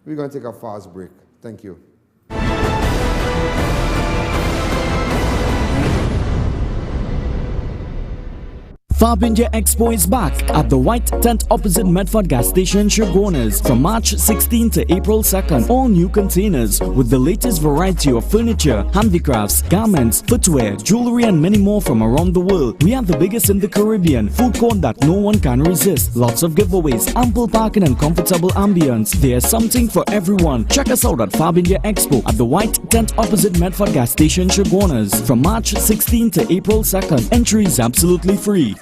we're going to take a fast break. Thank you. Fab India Expo is back at the White Tent opposite Medford gas station, Shoguners, from March 16 to April 2nd. All new containers with the latest variety of furniture, handicrafts, garments, footwear, jewelry, and many more from around the world. We are the biggest in the Caribbean, food court that no one can resist. Lots of giveaways, ample parking, and comfortable ambience. There's something for everyone. Check us out at Fab India Expo at the White Tent opposite Medford gas station, Shoguners, from March 16 to April 2nd. Entry is absolutely free.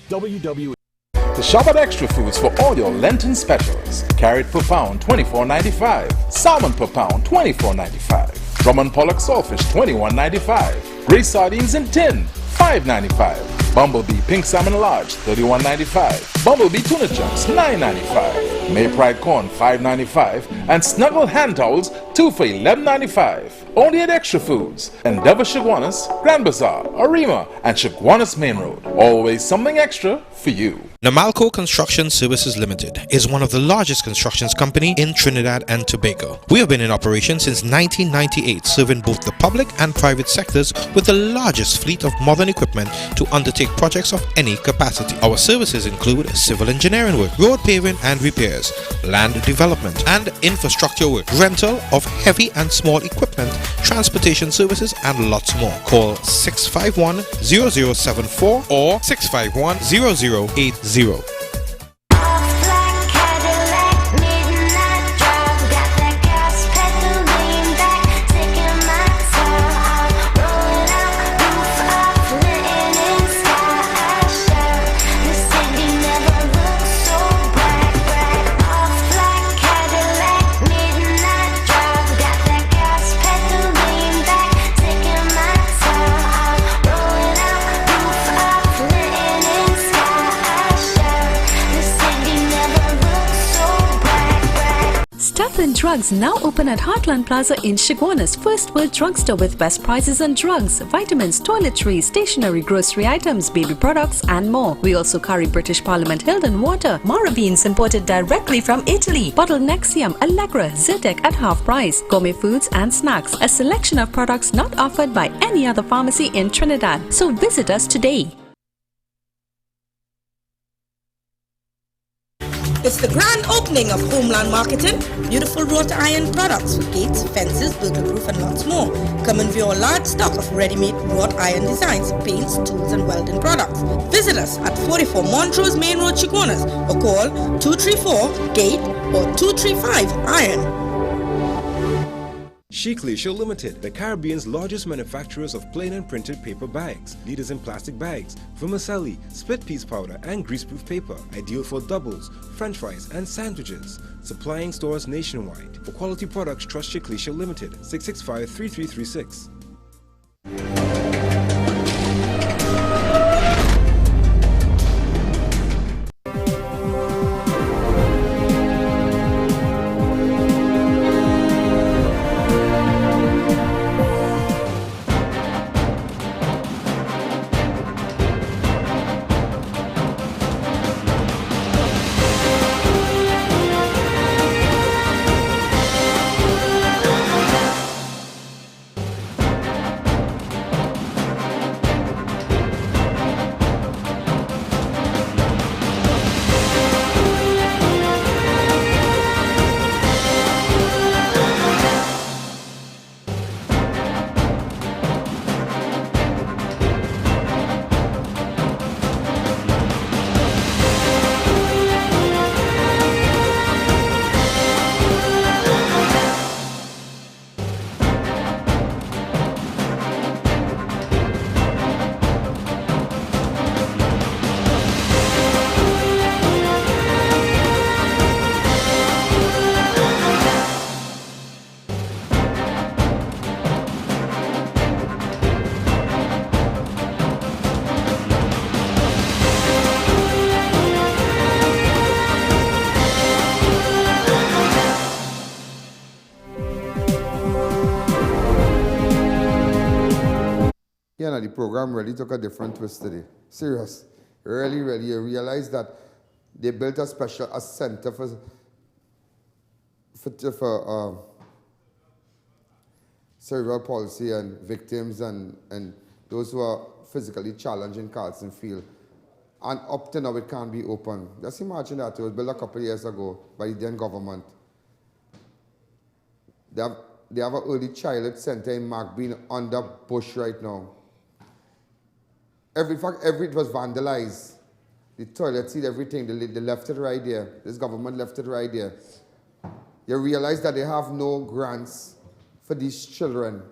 To shop at Extra Foods for all your Lenten specials. Carrot per pound, $24.95. Salmon per pound, $24.95. Drum and pollock saltfish, $21.95. Gray sardines in tin, $5.95. Bumblebee pink salmon large, $31.95. Bumblebee tuna chunks, $9.95. May Pride corn, $5.95. And Snuggle hand towels, 2 for $11.95. Only at Extra Foods, Endeavour Chaguanas, Grand Bazaar, Arima, and Chaguanas Main Road. Always something extra for you. Namalco Construction Services Limited is one of the largest constructions company in Trinidad and Tobago. We have been in operation since 1998, serving both the public and private sectors with the largest fleet of modern equipment to undertake projects of any capacity. Our services include civil engineering work, road paving and repairs, land development and infrastructure work, rental of heavy and small equipment, transportation services, and lots more. Call 651-0074 or 651-0080. Drugs now open at Heartland Plaza in Chaguanas, First World Drugstore with best prices on drugs, vitamins, toiletries, stationery, grocery items, baby products, and more. We also carry British Parliament Hilden water, Mara beans imported directly from Italy, bottled Nexium, Allegra, Zyrtec at half price, gourmet foods and snacks, a selection of products not offered by any other pharmacy in Trinidad. So visit us today. It's the grand opening of Homeland Marketing. Beautiful wrought iron products for gates, fences, burglar-proof, and lots more. Come and view a large stock of ready-made wrought iron designs, paints, tools, and welding products. Visit us at 44 Montrose Main Road, Chaguanas, or call 234-GATE or 235-IRON. Sheikleisha Limited, the Caribbean's largest manufacturers of plain and printed paper bags, leaders in plastic bags, vermicelli, split piece powder, and greaseproof paper, ideal for doubles, french fries, and sandwiches. Supplying stores nationwide. For quality products, trust Sheikleisha Limited, 665-3336. Yeah, the program really took a different twist today. Serious. Really, really. You realize that they built a center for cerebral palsy and victims and those who are physically challenged in Carlson Field. And up to now, it can't be open. Just imagine that. It was built a couple of years ago by the then government. They have an early childhood center in Mark being under bush right now. It was vandalized. The toilet seat, everything, they left it right there. This government left it right there. You realize that they have no grants for these children.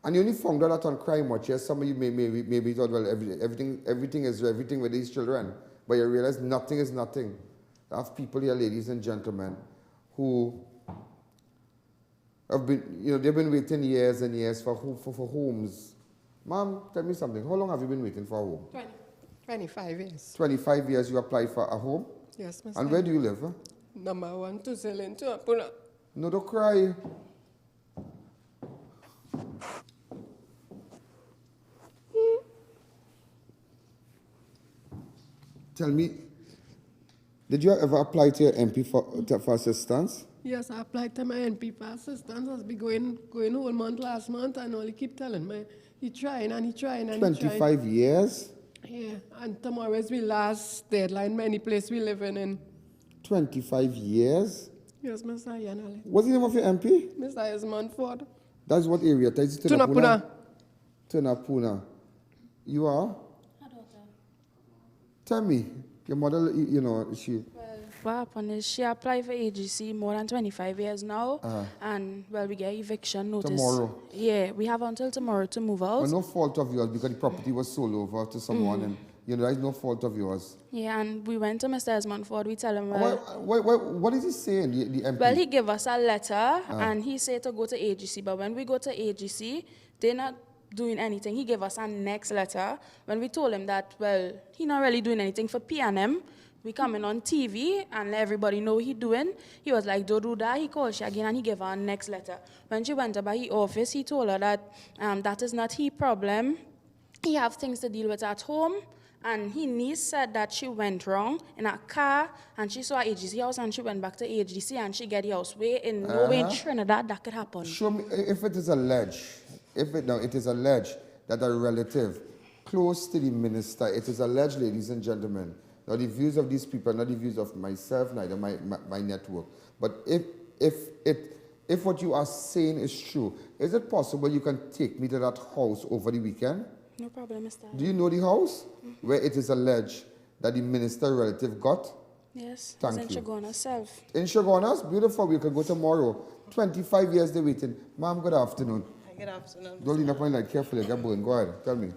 And you only found out that on Crime Watch. Yes, some of you maybe thought, well, everything is everything with these children. But you realize nothing is nothing. I have people here, ladies and gentlemen, who have been, they've been waiting years and years for homes. Ma'am, tell me something. How long have you been waiting for a home? 25 years. 25 years you applied for a home? Yes, Mr. And where do you live? Huh? Number 1 to Celine to Apuna. No, don't cry. Tell me, did you ever apply to your MP for assistance? Yes, I applied to my NP for assistance. I've been going whole month last month and all he keep telling me, he trying and he trying and 25 years? Yeah, and tomorrow is the last deadline, many places we live in. 25 years? Yes, Mr. I.A.N. What's the name of your MP? Mr. Esmond Ford. That's what area? That's Tunapuna. Tunapuna. You are? Her daughter. Tell me, your mother, she... What happened is she applied for AGC more than 25 years now, and we get eviction notice. Tomorrow? Yeah, we have until tomorrow to move out. Well, no fault of yours because the property was sold over to someone, and there is no fault of yours. Yeah, and we went to Mr. Esmond Ford. We tell him, what is he saying, the MP? Well, he gave us a letter, and he said to go to AGC, but when we go to AGC, they're not doing anything. He gave us a next letter when we told him that, well, he not really doing anything for P&M. We coming on TV and let everybody know he doing. He was like, don't do that. He called she again and he gave her a next letter. When she went to his office, he told her that that is not his problem. He have things to deal with at home. And his niece said that she went wrong in a car and she saw AGC house and she went back to AGC and she get the house way in no way in Trinidad that could happen. Show me if it is alleged, it is alleged that a relative close to the minister, it is alleged, ladies and gentlemen. Now the views of these people are not the views of myself, neither my network. But if what you are saying is true, is it possible you can take me to that house over the weekend? No problem, Mr. Do you know the house where it is alleged that the minister relative got? Yes, Thank it's in you. Shagona self. In Shagona's? Beautiful. We can go tomorrow. 25 years they're waiting. Ma'am, good afternoon. Good afternoon. Don't lean up on like carefully. Get burned. Go ahead. Tell me.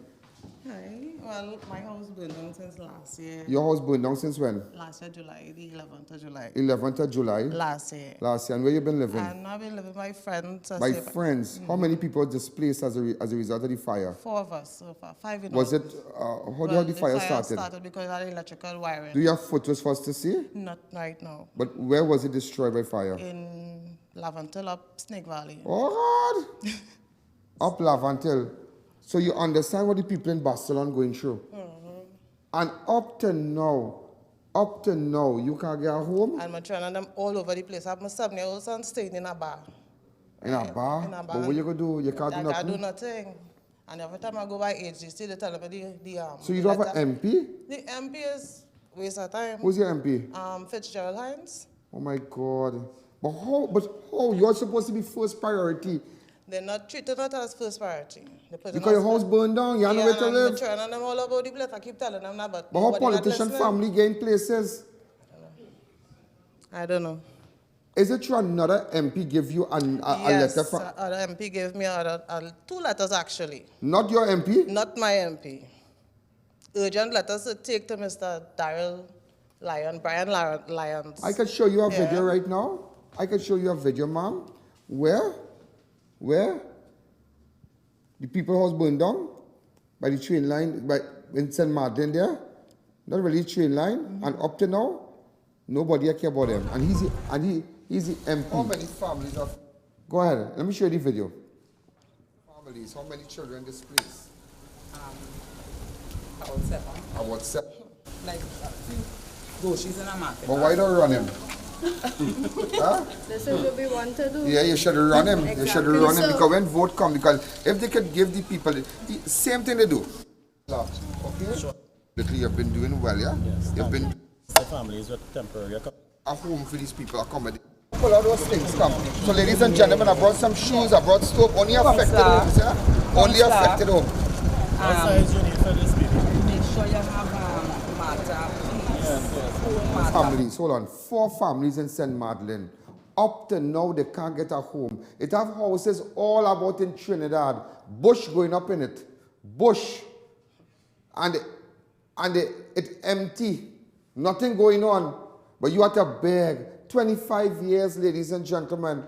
Hi. Well, my house burned down since last year. Your house burned down since when? Last year, July, the 11th of July. 11th of July? Last year. Last year. And where you been living? And I've been living with my friends. By friends? How many people displaced as a result of the fire? 4 of us so far. 5 in all. Was it, how did the fire started? Started because of the electrical wiring. Do you have photos for us to see? Not right now. But where was it destroyed by fire? In Lavantil up Snake Valley. Oh, God! Up Lavantil. So you understand what the people in Barcelona going through? And up to now, you can't get a home? And my children them all over the place. I have my 7-year-old son staying in a bar. In a bar? In a bar. But what you gonna do? You can't do nothing? I can't do nothing. And every time I go by HGC, they tell me the So you don't have an MP? The MP is waste of time. Who's your MP? Fitzgerald Hines. Oh my God. But how? You're supposed to be first priority. They're not treating it as first priority. Because your house burned down, you have nowhere to live. I'm trying them all about the place. I keep telling them that, but how politician family gain places? I don't know. Is it true another MP give you a letter from? Yes, another MP gave me 2 letters actually. Not your MP? Not my MP. Urgent letters to take to Mr. Brian Lyons. I can show you a video right now. I can show you a video, ma'am. Where? The people house burned down by the train line, in St. Martin there. Not really train line. And up to now, nobody care about them. And he's the MP. How many families have... Go ahead. Let me show you the video. Families, how many children displaced? About 7. About 7. Like, go, she's in a market. But why don't run him? Huh? This is what we want to do. Yeah, you should run him. Exactly. You should run him So- because when vote come, because if they could give the people the same thing they do. Okay? Sure. You've been doing well, yeah? Yes. You've been The families with temporary a home for these people, accommodate. Pull out those things, come. So ladies and gentlemen, I brought some shoes, I brought stove, only affected homes, yeah? Only affected home. What size you need for this baby? Make sure you have matter, please. Families, hold on. 4 families in St. Madeleine. Up to now, they can't get a home. It have houses all about in Trinidad. Bush going up in it. Bush. And it's empty. Nothing going on. But you have to beg. 25 years, ladies and gentlemen.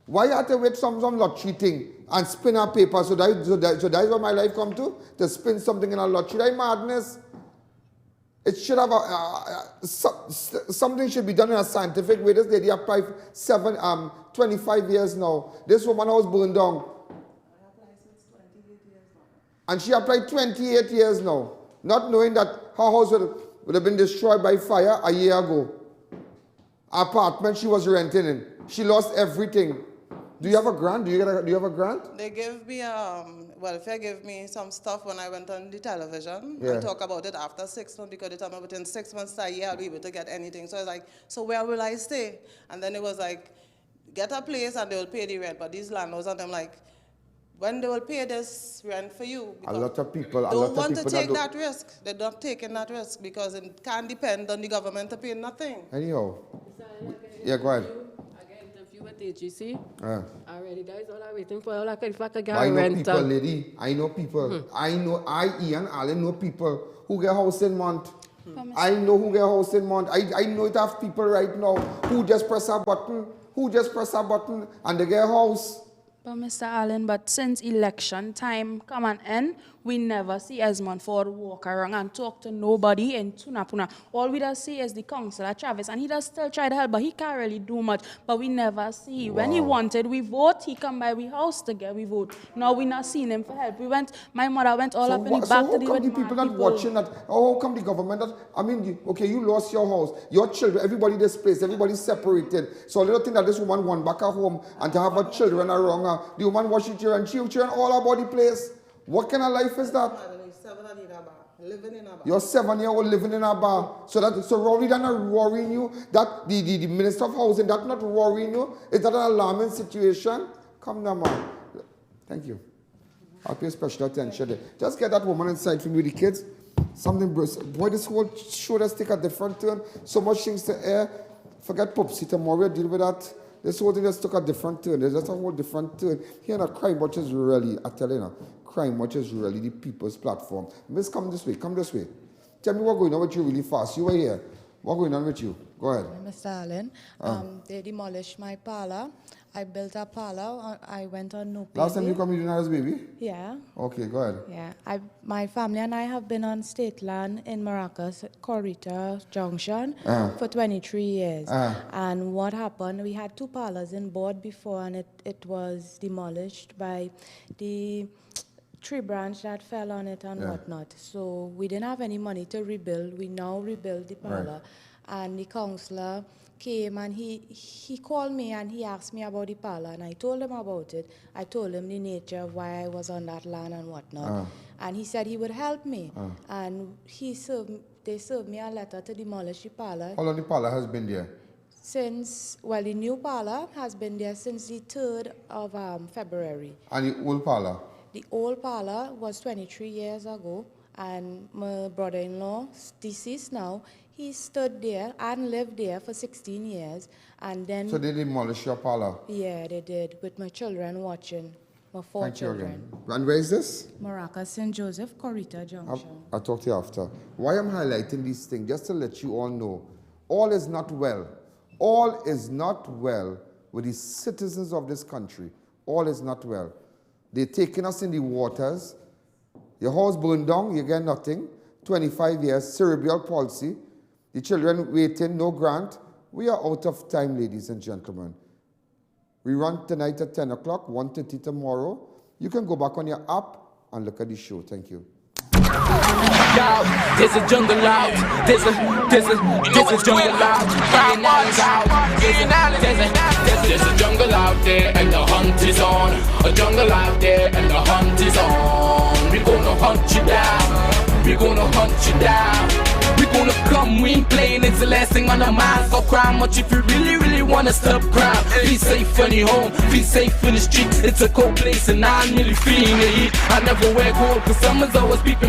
Why you have to wait some lottery thing and spin a paper? So that's what my life come to? To spin something in a lottery. That madness. It should have something should be done in a scientific way. This lady applied 25 years now. This woman house burned down. And she applied 28 years now, not knowing that her house would have been destroyed by fire a year ago. Apartment she was renting in. She lost everything. Do you have a grant? Do you have a grant? They gave me, welfare gave me some stuff when I went on the television. Yeah. I talk about it after 6 months because they told me within 6 months to a year I'll be able to get anything. So I was like, so where will I stay? And then it was like, get a place and they will pay the rent. But these landlords and them like, when they will pay this rent for you? A lot of people Don't want to take that risk. They're not taking that risk because it can't depend on the government to pay nothing. Anyhow. Yeah, go ahead. You at the AGC? Already, guys, all I'm waiting for. All I can, if I could get I a know rent. people, lady. I know people. I.A.N. Allen know people who get house in month. I know who get house in month. I know it have people right now who just press a button, and they get house. But Mr. Allen, but since election time come and end, we never see Esmond Ford walk around and talk to nobody in Tunapuna. All we does see is the councillor Travis, and he does still try to help, but he can't really do much. But we never see. When he wanted, we vote. He come by we house to get we vote. Now we not seen him for help. We went. My mother went all up in the back to the. So how come the people not watching that? How come the government that? I mean, okay, you lost your house, your children, everybody displaced, everybody separated. So a little thing that this woman want back at home and to have her children around her. The woman wash her children all about the place. What kind of life is that? You're 7-year-old living in a bar. So Rory that not worrying you? That the Minister of Housing, that not worrying you? Is that an alarming situation? Come now, man. Thank you. I'll pay special attention there. Just get that woman inside for me with the kids. Something, boy, this whole show does take a different turn. So much things to air. Forget Popsy tomorrow, deal with that. This whole thing just took a different turn. There's just a whole different turn. Here now, Crime Watch is really, I tell you now, Crime Watch is really the people's platform. Miss, come this way, come this way. Tell me what's going on with you really fast. You were here. What's going on with you? Go ahead. Mr. Allen, they demolished my parlor. I built a parlor. I went on no pay. Last time you come, you didn't have this baby? Yeah. Okay, go ahead. Yeah. My family and I have been on state land in Maracas, Corita Junction, for 23 years. And what happened, we had 2 parlors in board before, and it was demolished by the tree branch that fell on it and whatnot. So we didn't have any money to rebuild. We now rebuild the parlor. And the councillor came and he called me and he asked me about the parlor, and I told him about it. I told him the nature of why I was on that land and whatnot. And he said he would help me. And they served me a letter to demolish the parlor. How long the parlor has been there? The new parlor has been there since the 3rd of February. And the old parlor? The old parlor was 23 years ago, and my brother-in-law, deceased now, he stood there and lived there for 16 years, and then... So they demolished your parlor? Yeah, they did, with my children watching, my 4 children. Thank you again. And where is this? Maracas, St. Joseph, Corita Junction. I'll talk to you after. Why I'm highlighting these things, just to let you all know, all is not well. All is not well with the citizens of this country. All is not well. They're taking us in the waters. Your house burned down, you get nothing. 25 years, cerebral palsy. The children waiting, no grant. We are out of time, ladies and gentlemen. We run tonight at 10 o'clock, 1:30 tomorrow. You can go back on your app and look at the show. Thank you. There's a jungle out. There's a jungle out. There's a jungle out there and the hunt is on. A jungle out there and the hunt is on. We're gonna hunt you down. We're gonna hunt you down. We're gonna come, we ain't playing, it's the last thing on our minds. Stop crime much if you really wanna stop crime. Be safe in your home, be safe in the street. It's a cold place and I'm really feeling the heat. I never wear gold cause someone's always peeping.